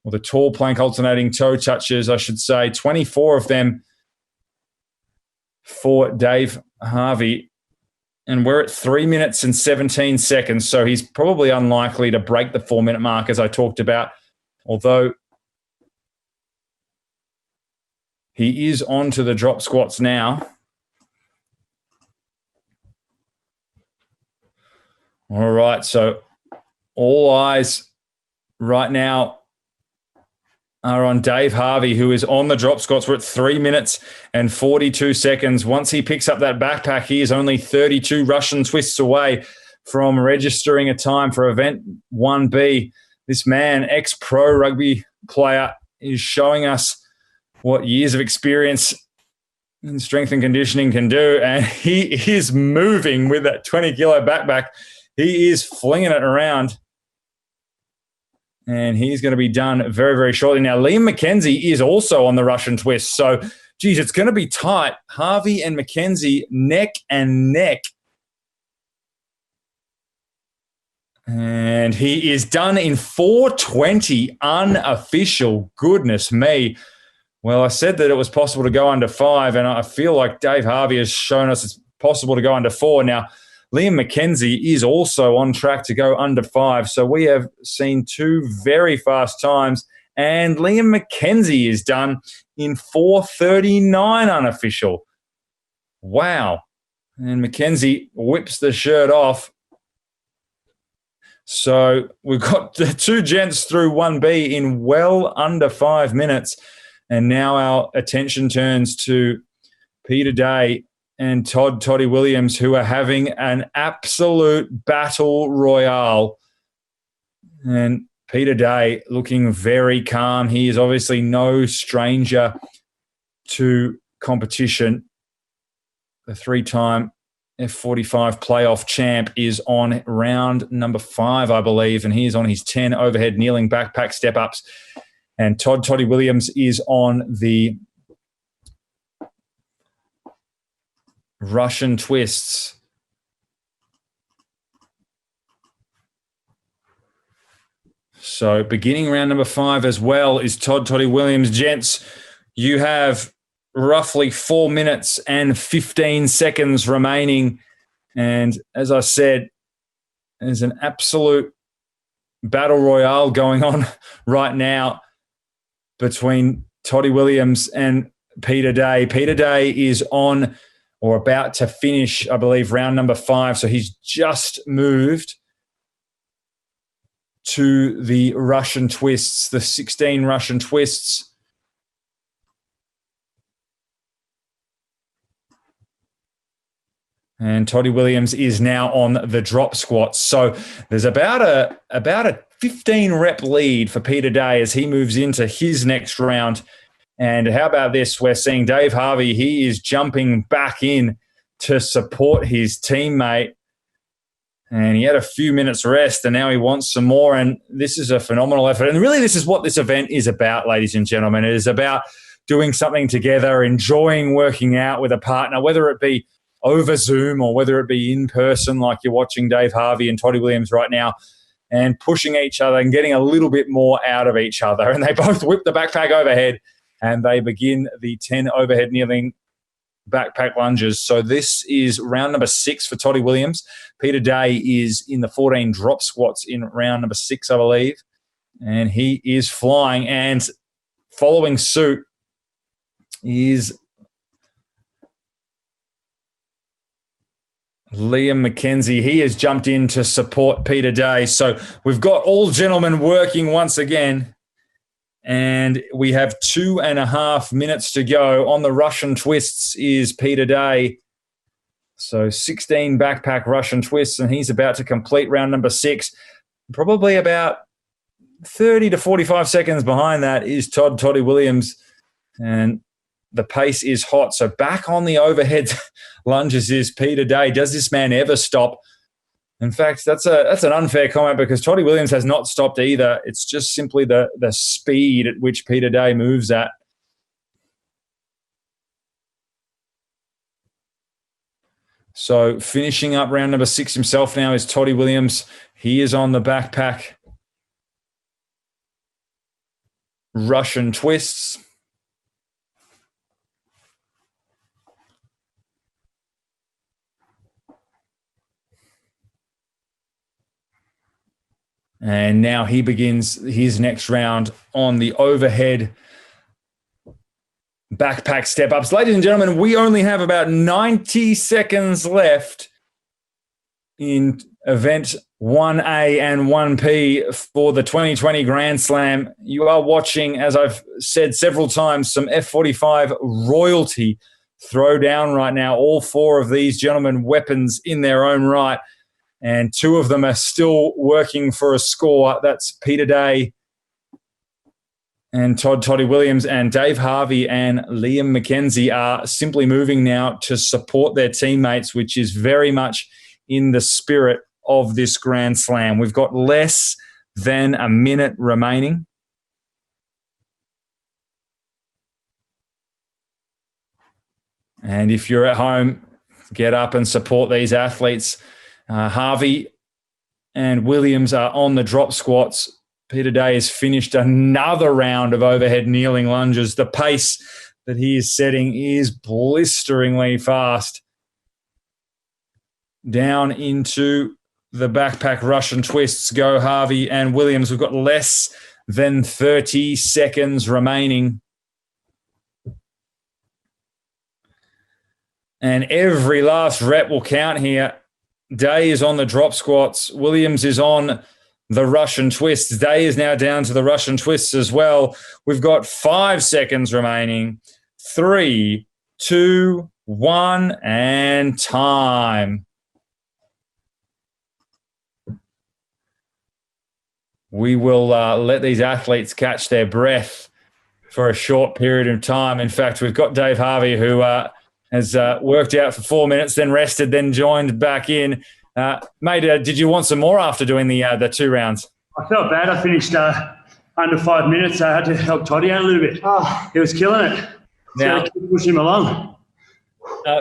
or the tall plank alternating toe touches, I should say, 24 of them for Dave Harvey. And we're at 3 minutes and 17 seconds, so he's probably unlikely to break the 4-minute mark, as I talked about, although he is on to the drop squats now. All right, so all eyes right now are on Dave Harvey, who is on the drop squats. We're at 3 minutes and 42 seconds. Once he picks up that backpack, he is only 32 Russian twists away from registering a time for event 1B. This man, ex-pro rugby player, is showing us what years of experience in strength and conditioning can do, and he is moving with that 20-kilo backpack. He is flinging it around, and he's going to be done very, very shortly. Now, Liam McKenzie is also on the Russian twist. So, geez, it's going to be tight. Harvey and McKenzie neck and neck. And he is done in 4:20 unofficial. Goodness me. Well, I said that it was possible to go under 5, and I feel like Dave Harvey has shown us it's possible to go under 4. Now, Liam McKenzie is also on track to go under 5. So we have seen 2 very fast times, and Liam McKenzie is done in 4:39 unofficial. Wow. And McKenzie whips the shirt off. So we've got the 2 gents through 1B in well under 5 minutes. And now our attention turns to Peter Day and Toddy Williams, who are having an absolute battle royale. And Peter Day looking very calm. He is obviously no stranger to competition. The 3-time F45 playoff champ is on round number 5, I believe, and he is on his 10 overhead kneeling backpack step-ups. And Toddy Williams is on the Russian twists. So beginning round number 5 as well is Toddy Williams. Gents, you have roughly 4 minutes and 15 seconds remaining. And as I said, there's an absolute battle royale going on right now between Toddy Williams and Peter Day. Peter Day is on or about to finish, I believe, round number 5. So he's just moved to the Russian twists, the 16 Russian twists. And Toddy Williams is now on the drop squats. So there's about a 15 rep lead for Peter Day as he moves into his next round. And how about this? We're seeing Dave Harvey. He is jumping back in to support his teammate. And he had a few minutes rest, and now he wants some more. And this is a phenomenal effort. And really, this is what this event is about, ladies and gentlemen. It is about doing something together, enjoying working out with a partner, whether it be over Zoom or whether it be in person like you're watching Dave Harvey and Toddy Williams right now, and pushing each other and getting a little bit more out of each other. And they both whip the backpack overhead. and they begin the 10 overhead kneeling backpack lunges. So this is round number 6 for Toddy Williams. Peter Day is in the 14 drop squats in round number 6, I believe, and he is flying. And following suit is Liam McKenzie. He has jumped in to support Peter Day. So we've got all gentlemen working once again, and we have 2.5 minutes to go. On the Russian twists is Peter Day. So 16 backpack Russian twists, and he's about to complete round number 6. Probably about 30 to 45 seconds behind that is Toddy Williams, and the pace is hot. So back on the overhead lunges is Peter Day. Does this man ever stop? In fact, that's an unfair comment because Toddy Williams has not stopped either. It's just simply the speed at which Peter Day moves at. So finishing up round number 6 himself now is Toddy Williams. He is on the backpack Russian twists. And now he begins his next round on the overhead backpack step-ups. Ladies and gentlemen, we only have about 90 seconds left in event 1A and 1P for the 2020 Grand Slam. You are watching, as I've said several times, some F45 royalty throw down right now. All 4 of these gentlemen weapons in their own right. And 2 of them are still working for a score. That's Peter Day and Toddy Williams, and Dave Harvey and Liam McKenzie are simply moving now to support their teammates, which is very much in the spirit of this Grand Slam. We've got less than a minute remaining. And if you're at home, get up and support these athletes. Harvey and Williams are on the drop squats. Peter Day has finished another round of overhead kneeling lunges. The pace that he is setting is blisteringly fast. Down into the backpack Russian twists go Harvey and Williams. We've got less than 30 seconds remaining. And every last rep will count here. Day is on the drop squats. Williams is on the Russian twists. Day is now down to the Russian twists as well. We've got 5 seconds remaining. 3, 2, 1, and time. We will let these athletes catch their breath for a short period of time. In fact, we've got Dave Harvey, who has worked out for 4 minutes, then rested, then joined back in. Mate, did you want some more after doing the 2 rounds? I felt bad. I finished under 5 minutes. So I had to help Toddy out a little bit. He was killing it. Now, so keep pushing him along.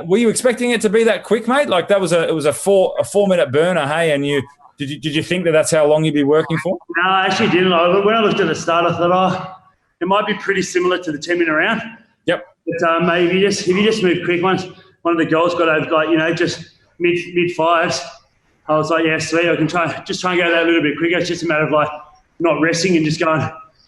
Were you expecting it to be that quick, mate? Like it was a 4 minute burner, hey? And did you think that that's how long you'd be working for? No, I actually didn't. When I looked at the start, I thought, it might be pretty similar to the 10-minute round. Yep. But maybe if you just move quick, one of the goals got over, just mid fives. I was like, yeah, sweet. I can try and go that a little bit quicker. It's just a matter of not resting and just going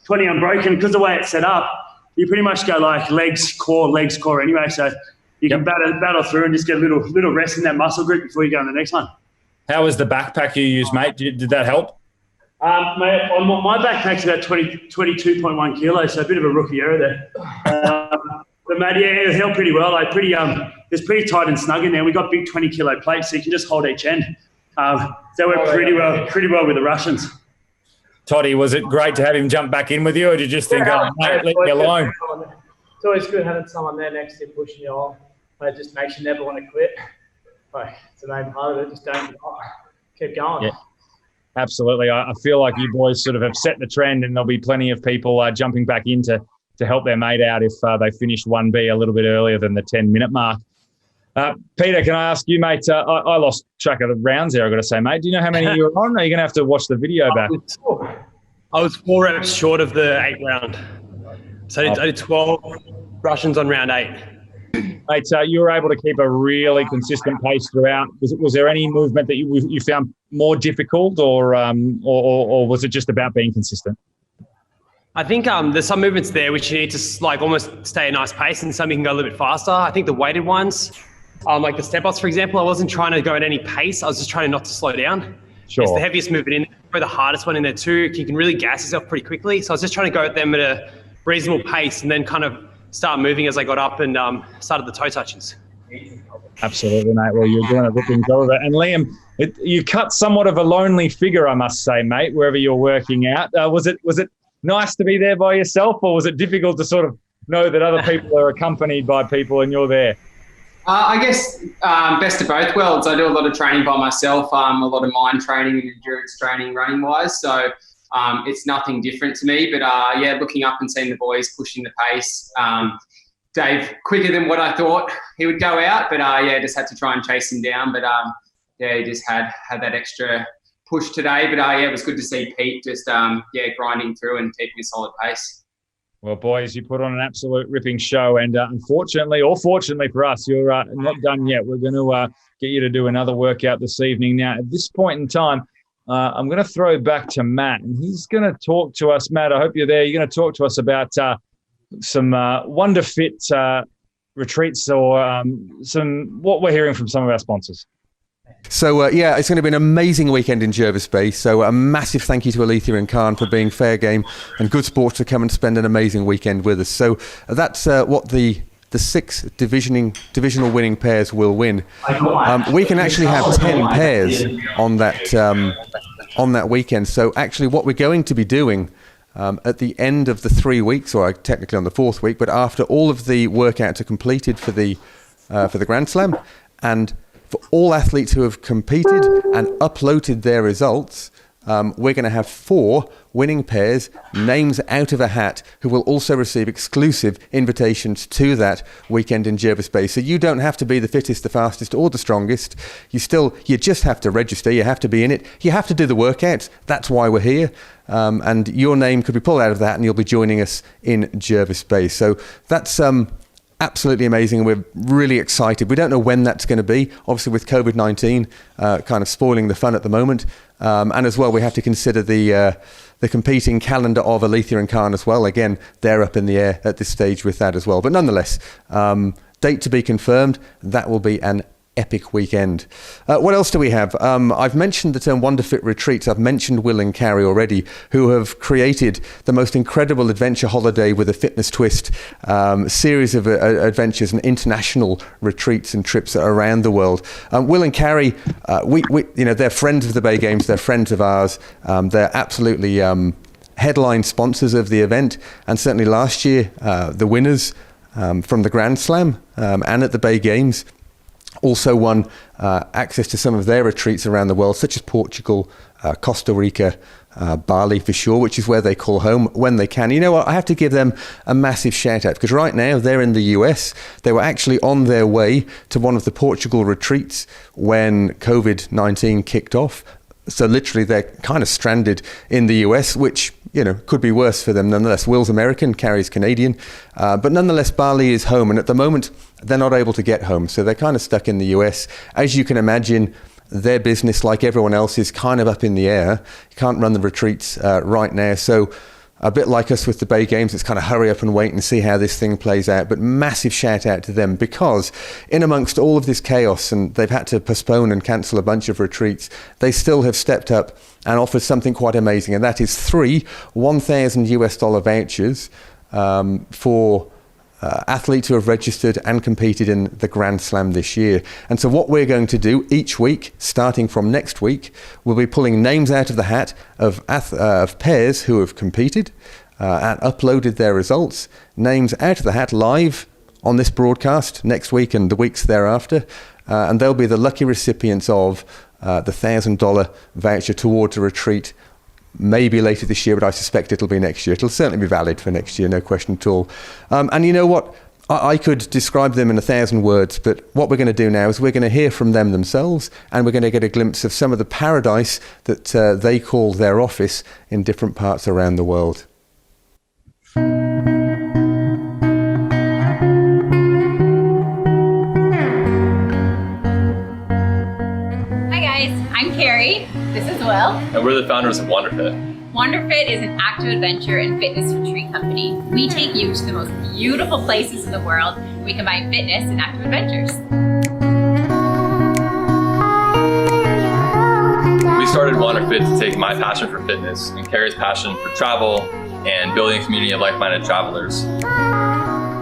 20 unbroken. Because the way it's set up, you pretty much go legs, core anyway. So you can battle through and just get a little rest in that muscle group before you go on the next one. How was the backpack you used, mate? Did that help? Mate, my backpack's about 22.1 kilos, so a bit of a rookie error there. But mate, yeah, it held pretty well. It's pretty tight and snug in there. We got big 20-kilo plates, so you can just hold each end. So we're pretty well with the Russians. Toddy, was it great to have him jump back in with you, or did you just think, mate, leave me alone? It's always good having someone there next to you pushing you on. It just makes you never want to quit. It's the main part of it. Just don't keep going. Yeah. Absolutely. I feel like you boys sort of have set the trend, and there'll be plenty of people jumping back in to help their mate out if they finish 1B a little bit earlier than the 10-minute mark. Peter, can I ask you, mate, I lost track of the rounds there, I've got to say, mate. Do you know how many you were on? Or are you going to have to watch the video back? I was 4 reps short of the 8 round. So I did 12 Russians on round 8. Mate, you were able to keep a really consistent pace throughout. Was there any movement that you found more difficult, or was it just about being consistent? I think there's some movements there which you need to like almost stay a nice pace, and some you can go a little bit faster. I think the weighted ones, like the step ups, for example, I wasn't trying to go at any pace. I was just trying not to slow down. Sure. It's the heaviest movement in there, probably the hardest one in there too. You can really gas yourself pretty quickly. So I was just trying to go at them at a reasonable pace and then kind of start moving as I got up and started the toe touches. Absolutely, mate. Well, you're doing a ripping job of it. And Liam, you cut somewhat of a lonely figure, I must say, mate, wherever you're working out. Was it nice to be there by yourself, or was it difficult to sort of know that other people are accompanied by people and you're there? I guess best of both worlds. I do a lot of training by myself, a lot of mind training and endurance training running wise. So it's nothing different to me. But yeah, looking up and seeing the boys pushing the pace. Dave, quicker than what I thought he would go out. But yeah, just had to try and chase him down. But yeah, he just had that extra push today. But yeah, it was good to see Pete just grinding through and keeping a solid pace. Well, boys, you put on an absolute ripping show, and unfortunately, or fortunately for us, you're not done yet. We're going to get you to do another workout this evening. Now, at this point in time, I'm going to throw back to Matt, and he's going to talk to us. Matt, I hope you're there. You're going to talk to us about some Wonderfit retreats, or what we're hearing from some of our sponsors. So, yeah, it's going to be an amazing weekend in Jervis Bay. So a massive thank you to Alethea and Khan for being fair game and good sports to come and spend an amazing weekend with us. So that's what the 6 divisional winning pairs will win. We can actually have 10 pairs on that weekend. So actually what we're going to be doing at the end of the 3 weeks, or technically on the 4th week, but after all of the workouts are completed for the Grand Slam, and for all athletes who have competed and uploaded their results, we're going to have 4 winning pairs, names out of a hat, who will also receive exclusive invitations to that weekend in Jervis Bay. So you don't have to be the fittest, the fastest, or the strongest. You just have to register. You have to be in it. You have to do the workouts. That's why we're here. And your name could be pulled out of that, and you'll be joining us in Jervis Bay. So that's absolutely amazing, and we're really excited. We don't know when that's going to be, obviously with COVID-19 kind of spoiling the fun at the moment, and as well we have to consider the competing calendar of Alethea and Khan as well. Again, they're up in the air at this stage with that as well, but nonetheless, date to be confirmed. That will be an epic weekend. What else do we have? I've mentioned the term Wonderfit Retreats. I've mentioned Will and Carrie already, who have created the most incredible adventure holiday with a fitness twist, series of adventures and international retreats and trips around the world. Will and Carrie, they're friends of the Bay Games. They're friends of ours. They're absolutely headline sponsors of the event, and certainly last year, the winners from the Grand Slam and at the Bay Games also won access to some of their retreats around the world, such as Portugal, Costa Rica, Bali for sure, which is where they call home when they can. You know what? I have to give them a massive shout out, because right now they're in the US. They were actually on their way to one of the Portugal retreats when COVID-19 kicked off. So literally they're kind of stranded in the US, which, could be worse for them nonetheless. Will's American, Carrie's Canadian, but nonetheless Bali is home, and at the moment they're not able to get home, so they're kind of stuck in the US. As you can imagine, their business, like everyone else, is kind of up in the air. You can't run the retreats right now, so a bit like us with the Bay Games, it's kind of hurry up and wait and see how this thing plays out. But massive shout out to them, because in amongst all of this chaos, and they've had to postpone and cancel a bunch of retreats, they still have stepped up and offered something quite amazing, and that is 3 $1,000 vouchers for athletes who have registered and competed in the Grand Slam this year. And so what we're going to do each week, starting from next week, we'll be pulling names out of the hat of pairs who have competed and uploaded their results, names out of the hat live on this broadcast next week and the weeks thereafter, and they'll be the lucky recipients of the $1,000 voucher towards a retreat, maybe later this year, but I suspect it'll be next year. It'll certainly be valid for next year, no question at all. And you know what? I could describe them in 1,000 words, but what we're going to do now is we're going to hear from them themselves, and we're going to get a glimpse of some of the paradise that they call their office in different parts around the world. Hi, this is Will. And we're the founders of Wonderfit. Wonderfit is an active adventure and fitness retreat company. We take you to the most beautiful places in the world. We combine fitness and active adventures. We started Wonderfit to take my passion for fitness and Carrie's passion for travel and building a community of like-minded travelers.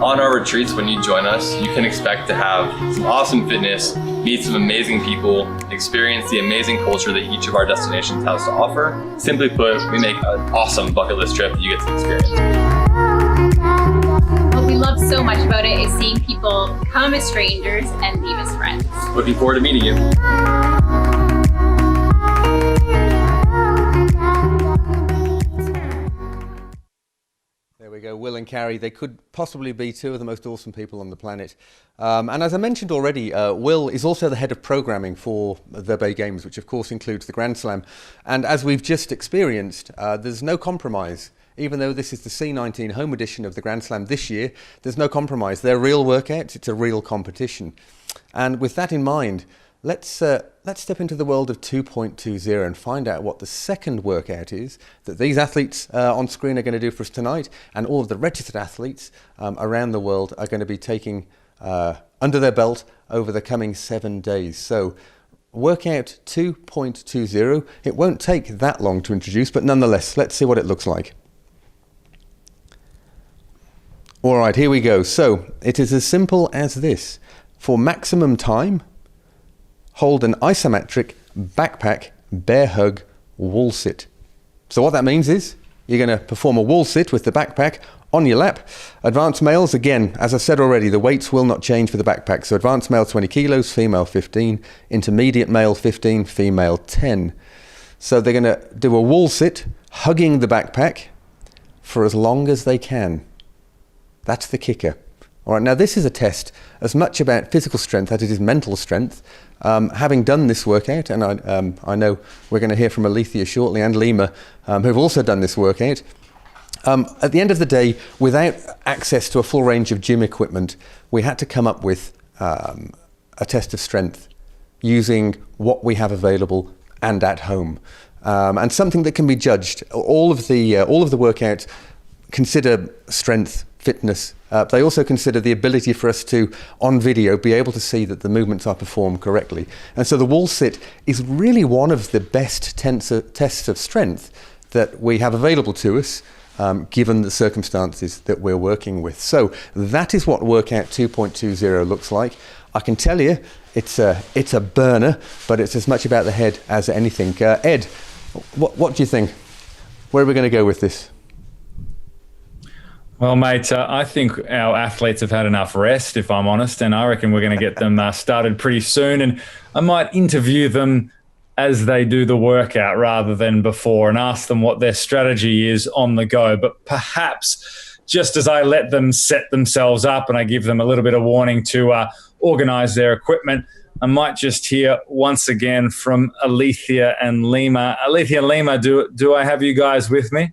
On our retreats, when you join us, you can expect to have some awesome fitness, meet some amazing people, experience the amazing culture that each of our destinations has to offer. Simply put, we make an awesome bucket list trip that you get to experience. What we love so much about it is seeing people come as strangers and leave as friends. Looking forward to meeting you. There we go, Will and Carrie. They could possibly be two of the most awesome people on the planet. And as I mentioned already, Will is also the head of programming for the Bay Games, which of course includes the Grand Slam. And as we've just experienced, there's no compromise. Even though this is the C19 home edition of the Grand Slam this year, there's no compromise. They're real workouts, it's a real competition. And with that in mind, let's step into the world of 2.20 and find out what the second workout is that these athletes on screen are going to do for us tonight, and all of the registered athletes around the world are going to be taking under their belt over the coming 7 days. So workout 2.20, it won't take that long to introduce, but nonetheless, let's see what it looks like. All right, here we go. So it is as simple as this. For maximum time, hold an isometric backpack bear hug wall sit. So what that means is you're going to perform a wall sit with the backpack on your lap. Advanced males, again, as I said already, the weights will not change for the backpack. So advanced male 20 kilos, female 15, intermediate male 15, female 10. So they're going to do a wall sit hugging the backpack for as long as they can. That's the kicker. All right, now this is a test as much about physical strength as it is mental strength. Having done this workout, and I know we're going to hear from Alethea shortly and Lima, who've also done this workout. At the end of the day, without access to a full range of gym equipment, we had to come up with a test of strength using what we have available and at home, and something that can be judged. All of the workouts consider strength, fitness. They also consider the ability for us to, on video, be able to see that the movements are performed correctly. And so the wall sit is really one of the best tests of strength that we have available to us, given the circumstances that we're working with. So that is what workout 2.20 looks like. I can tell you it's a burner, but it's as much about the head as anything. Ed, what do you think? Where are we going to go with this? Well, mate, I think our athletes have had enough rest, if I'm honest, and I reckon we're going to get them started pretty soon. And I might interview them as they do the workout rather than before and ask them what their strategy is on the go. But perhaps just as I let them set themselves up and I give them a little bit of warning to organise their equipment, I might just hear once again from Alethea and Lima. Alethea, Lima, do I have you guys with me?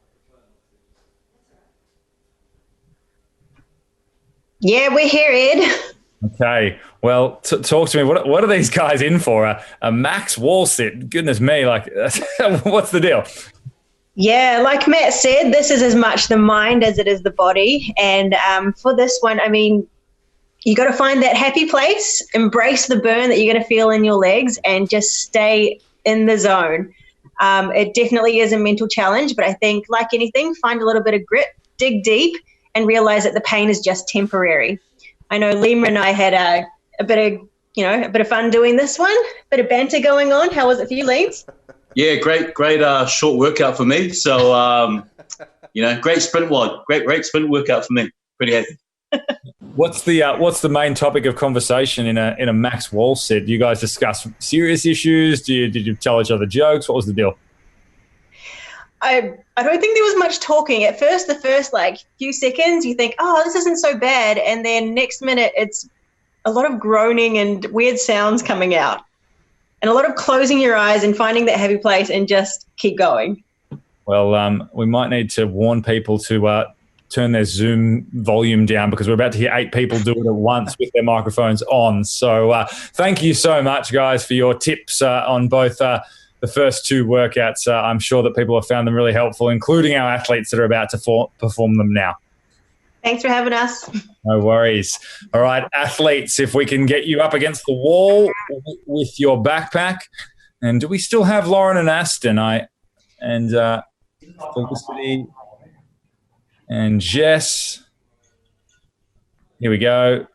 Yeah, we're here, Ed. Okay. Well, talk to me. What are these guys in for? A max wall sit? Goodness me. Like, what's the deal? Yeah, like Matt said, this is as much the mind as it is the body. And for this one, I mean, you got to find that happy place, embrace the burn that you're going to feel in your legs, and just stay in the zone. It definitely is a mental challenge, but I think, like anything, find a little bit of grit, dig deep, and realize that the pain is just temporary. I know Lima and I had a bit of fun doing this one, bit of banter going on. How was it for you, Leams? Yeah, great short workout for me. So, great sprint one, great sprint workout for me. Pretty happy. What's the main topic of conversation in a max wall sit? Do you guys discuss serious issues? Did you tell each other jokes? What was the deal? I don't think there was much talking. At first, the first few seconds, you think, oh, this isn't so bad. And then next minute, it's a lot of groaning and weird sounds coming out. And a lot of closing your eyes and finding that happy place and just keep going. Well, we might need to warn people to turn their Zoom volume down because we're about to hear 8 people do it at once with their microphones on. So thank you so much, guys, for your tips on both the first two workouts. I'm sure that people have found them really helpful, including our athletes that are about to perform them now. Thanks for having us. No worries. All right, athletes, if we can get you up against the wall with your backpack. And do we still have Lauren and Aston? And Felicity and Jess. Here we go.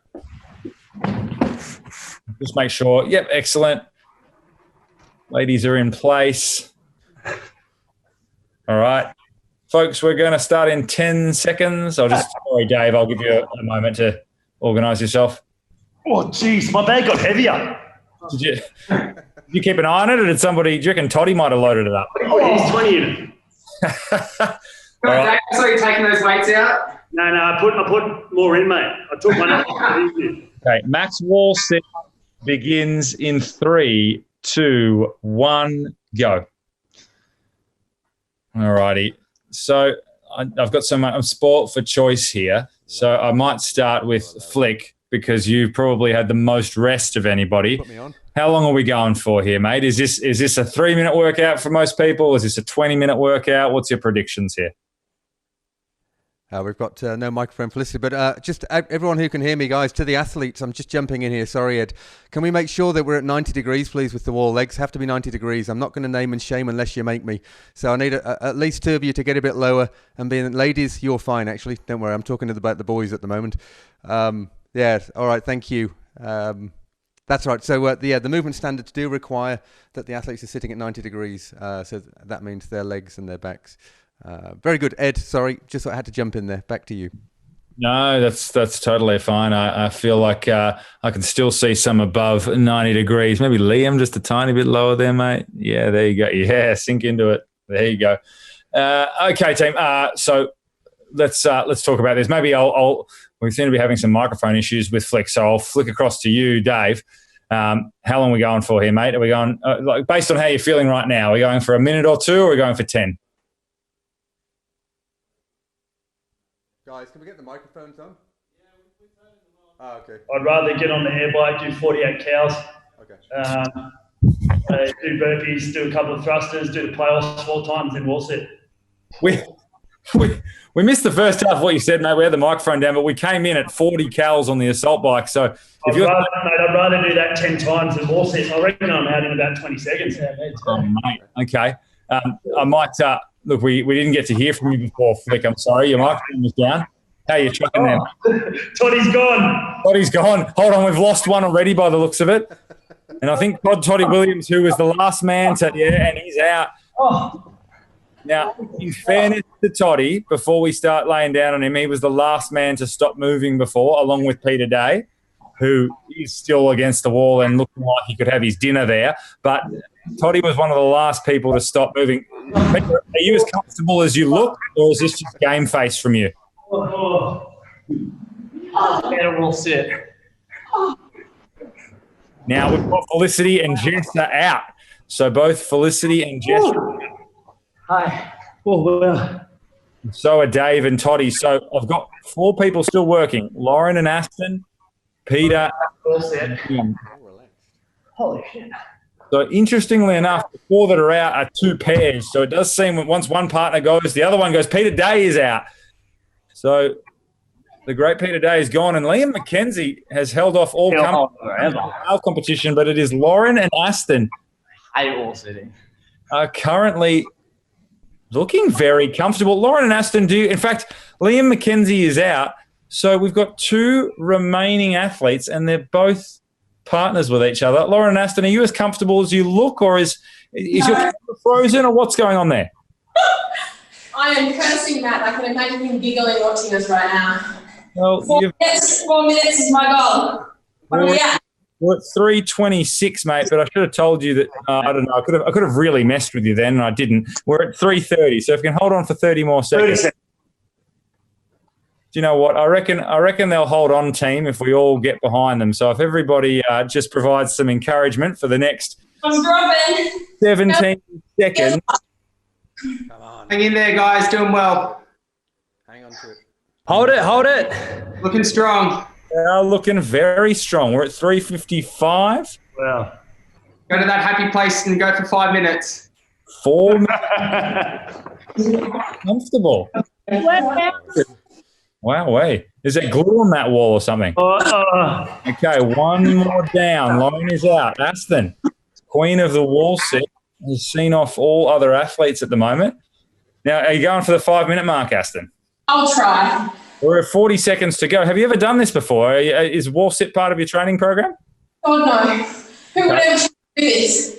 Just make sure. Yep, excellent. Ladies are in place. All right. Folks, we're going to start in 10 seconds. Sorry, Dave, I'll give you a moment to organise yourself. Oh, geez, my bag got heavier. Did you keep an eye on it, or do you reckon Toddy might have loaded it up? Oh, he's 20 in it. Right. Dave, so you're taking those weights out? No, I put more in, mate. I took one out. Okay, max wall set begins in 3, 2, 1, go. All righty. So I've got I'm sport for choice here. So I might start with Flick because you probably had the most rest of anybody. Put me on. How long are we going for here, mate? Is this a 3-minute workout for most people? Is this a 20-minute workout? What's your predictions here? We've got no microphone, Felicity, but just everyone who can hear me, guys, to the athletes, I'm just jumping in here. Sorry, Ed. Can we make sure that we're at 90 degrees, please, with the wall? Legs have to be 90 degrees. I'm not going to name and shame unless you make me. So I need at least 2 of you to get a bit lower. And ladies, you're fine, actually. Don't worry. I'm talking about the boys at the moment. Yeah, all right, thank you. That's right. So the movement standards do require that the athletes are sitting at 90 degrees. So that means their legs and their backs. Very good, Ed. Sorry, just I had to jump in there. Back to you. No, that's totally fine. I feel like I can still see some above 90 degrees. Maybe Liam just a tiny bit lower there, mate. Yeah, there you go. Yeah, sink into it. There you go. Okay, team. So let's talk about this. Maybe we seem to be having some microphone issues with Flick, so I'll flick across to you, Dave. How long are we going for here, mate? Are we going based on how you're feeling right now? Are we going for a minute or two, or are we going for 10? Guys, can we get the microphones on? Yeah, we've heard them on. Okay. I'd rather get on the air bike, do 48 cows. Okay. Do burpees, do a couple of thrusters, do the playoffs 4 times, then wall sit. We missed the first half of what you said, mate. We had the microphone down, but we came in at 40 cals on the assault bike. So I'd rather do that 10 times than wall sit. I reckon I'm out in about 20 seconds. Oh, mate. Okay. I might look. We didn't get to hear from you before, Flick. I'm sorry. Your microphone was down. How are you trucking them? Toddy's gone. Toddy's gone. Hold on, we've lost one already by the looks of it. And I think Toddy Williams, who was the last man and he's out. Oh. Now, in fairness to Toddy, before we start laying down on him, he was the last man to stop moving before, along with Peter Day, who is still against the wall and looking like he could have his dinner there. But Toddy was one of the last people to stop moving. Peter, are you as comfortable as you look, or is this just game face from you? Better wall sit. Now, we've got Felicity and Jess are out. So both Felicity and Jess are out. Hi. Oh, well. So are Dave and Toddy. So I've got 4 people still working. Lauren and Aston, Peter, and Boon. Holy shit. So interestingly enough, the 4 that are out are 2 pairs. So it does seem that once one partner goes, the other one goes. Peter Day is out. So the great Peter Day is gone. And Liam McKenzie has held off all competition, but it is Lauren and Aston. I all sitting. Are currently looking very comfortable. Lauren and Aston do. In fact, Liam McKenzie is out. So we've got 2 remaining athletes, and they're both partners with each other. Lauren and Aston, are you as comfortable as you look, or is your camera frozen, or what's going on there? I am cursing Matt. I can imagine him giggling watching us right now. Well, 4 minutes is my goal. What are we at? We're at 3:26, mate, but I should have told you that, I don't know, I could have really messed with you then, and I didn't. We're at 3:30, so if we can hold on for 30 more seconds. 30 seconds. Do you know what? I reckon they'll hold on, team, if we all get behind them. So if everybody just provides some encouragement for the next 17 seconds. Come on. Hang in there, guys. Doing well. Hang on to it. Hold it. Looking strong. They are looking very strong. We're at 3:55. Wow. Go to that happy place and go for 5 minutes. 4 minutes. Comfortable. Wow, wait. Is there glue on that wall or something? Okay, one more down. Lauren is out. Aston, queen of the wall sit, has seen off all other athletes at the moment. Now, are you going for the 5 minute mark, Aston? I'll try. We're at 40 seconds to go. Have you ever done this before? Is wall sit part of your training program? Oh, no. Who would ever do this?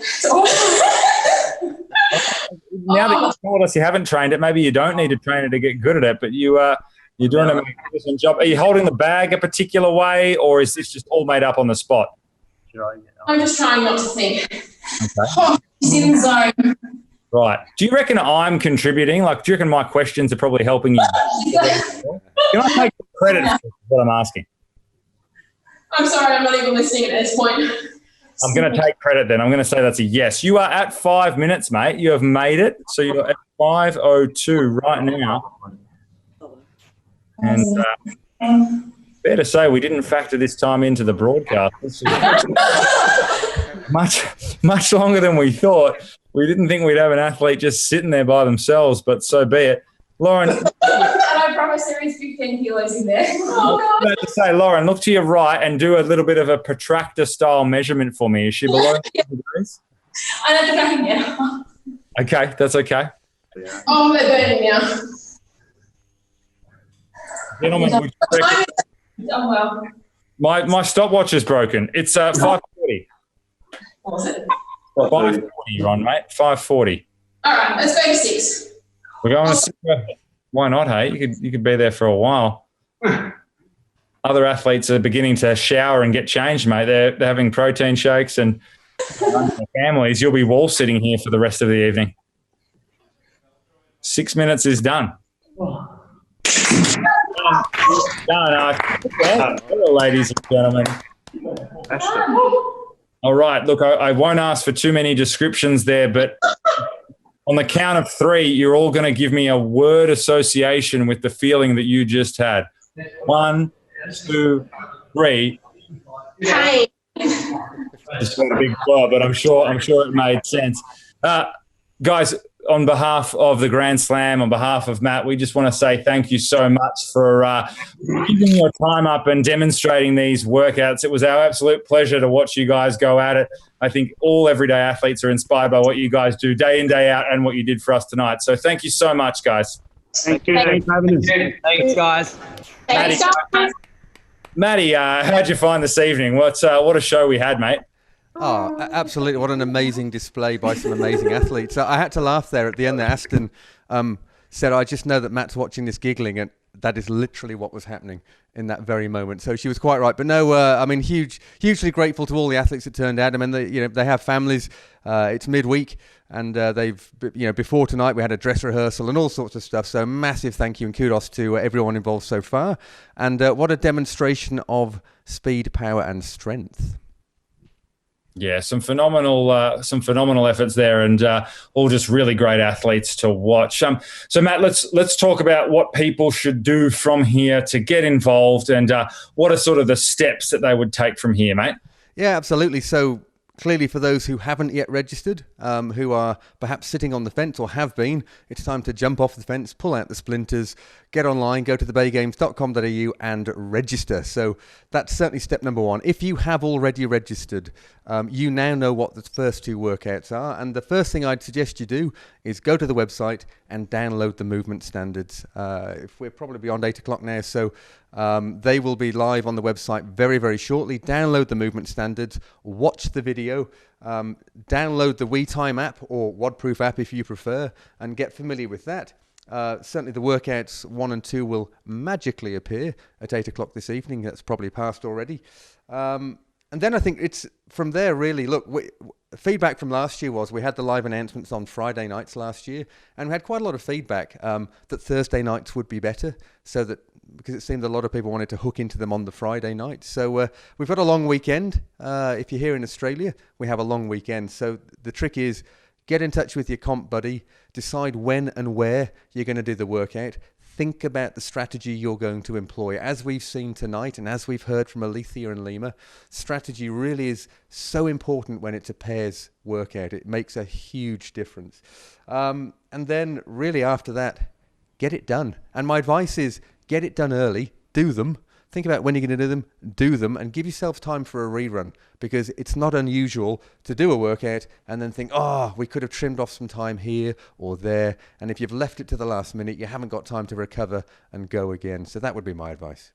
Now that you've told us you haven't trained it, maybe you don't need to train it to get good at it, but you're doing a magnificent job. Are you holding the bag a particular way, or is this just all made up on the spot? I'm just trying not to think. Okay. Oh, he's in the zone. Right. Do you reckon I'm contributing? Like, do you reckon my questions are probably helping you? Can I take credit for what I'm asking? I'm sorry, I'm not even listening at this point. I'm going to take credit then. I'm going to say that's a yes. You are at 5 minutes, mate. You have made it. So you're at 5:02 right now. And fair to say we didn't factor this time into the broadcast. This is much longer than we thought. We didn't think we'd have an athlete just sitting there by themselves, but so be it. Lauren. And I promise there is 15 kilos in there. Oh, God. I was about to say, Lauren, look to your right and do a little bit of a protractor style measurement for me. Is she below 50 degrees? I'm at the back now. Okay, that's okay. Oh, they're burning now. Gentlemen, would you reckon- Oh, well. my stopwatch is broken. It's 5:40. What was it? 5:40 you're on, mate. 5:40. All right, let's go to 6. We're going to why not, hey? You could be there for a while. Other athletes are beginning to shower and get changed, mate. They're having protein shakes and their families. You'll be wall sitting here for the rest of the evening. 6 minutes is done. Done. Ladies and gentlemen. All right. Look, I won't ask for too many descriptions there, but on the count of 3, you're all going to give me a word association with the feeling that you just had. 1, 2, 3. Hey. Just got a big blur, but I'm sure it made sense. Guys, on behalf of the Grand Slam, on behalf of Matt, we just want to say thank you so much for giving your time up and demonstrating these workouts. It was our absolute pleasure to watch you guys go at it. I think all everyday athletes are inspired by what you guys do day in, day out, and what you did for us tonight. So thank you so much, guys. Thank you. Thanks for having us. Thanks, guys. Thanks, guys. Matty, how'd you find this evening? What a show we had, mate. Oh, absolutely. What an amazing display by some amazing athletes. I had to laugh there at the end there. Aston said, I just know that Matt's watching this giggling, and that is literally what was happening in that very moment. So she was quite right. But no, I mean, hugely grateful to all the athletes that turned out. I mean, they have families. It's midweek, and before tonight we had a dress rehearsal and all sorts of stuff. So massive thank you and kudos to everyone involved so far. And what a demonstration of speed, power, and strength. Yeah, some phenomenal efforts there, and all just really great athletes to watch. So Matt, let's talk about what people should do from here to get involved, and what are sort of the steps that they would take from here, mate? Yeah, absolutely. So clearly, for those who haven't yet registered, who are perhaps sitting on the fence or have been, it's time to jump off the fence, pull out the splinters, get online, go to thebaygames.com.au and register. So that's certainly step number 1. If you have already registered, you now know what the first 2 workouts are. And the first thing I'd suggest you do is go to the website and download the movement standards. If we're probably beyond 8 o'clock now, so they will be live on the website very, very shortly. Download the movement standards, watch the video, download the WeTime app or WODproof app if you prefer, and get familiar with that. Certainly the workouts 1 and 2 will magically appear at 8 o'clock this evening. That's probably passed already. And then I think it's from there, really. Look, feedback from last year was we had the live announcements on Friday nights last year, and we had quite a lot of feedback that Thursday nights would be better, so that because it seemed a lot of people wanted to hook into them on the Friday night. So we've got a long weekend. If you're here in Australia, we have a long weekend. So the trick is get in touch with your comp buddy, decide when and where you're going to do the workout. think about the strategy you're going to employ. As we've seen tonight and as we've heard from Alethea and Lemke, strategy really is so important when it's a pairs workout. It makes a huge difference. And then really after that, get it done. And my advice is get it done early, do them. Think about when you're going to do them, and give yourself time for a rerun, because it's not unusual to do a workout and then think, oh, we could have trimmed off some time here or there. And if you've left it to the last minute, you haven't got time to recover and go again. So that would be my advice.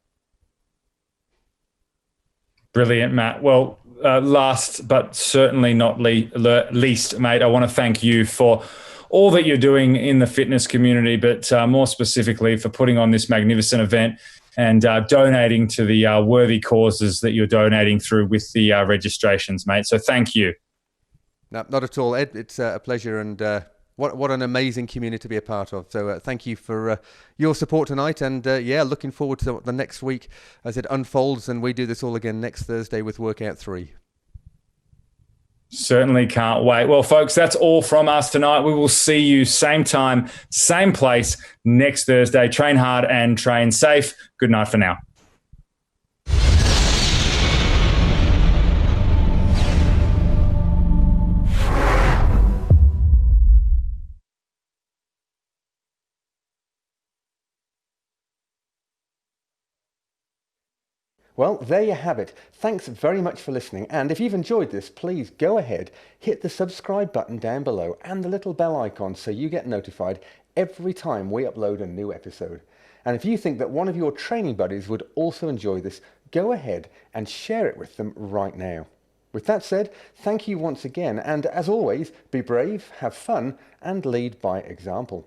Brilliant, Matt. Well, last but certainly not least, mate, I want to thank you for all that you're doing in the fitness community, but more specifically for putting on this magnificent event and donating to the worthy causes that you're donating through with the registrations, mate. So thank you. No, not at all, Ed. It's a pleasure, and what an amazing community to be a part of. So thank you for your support tonight, and looking forward to the next week as it unfolds, and we do this all again next Thursday with Workout 3. Certainly can't wait. Well, folks, that's all from us tonight. We will see you same time, same place next Thursday. Train hard and train safe. Good night for now. Well, there you have it. Thanks very much for listening. And if you've enjoyed this, please go ahead, hit the subscribe button down below and the little bell icon so you get notified every time we upload a new episode. And if you think that one of your training buddies would also enjoy this, go ahead and share it with them right now. With that said, thank you once again. And as always, be brave, have fun, and lead by example.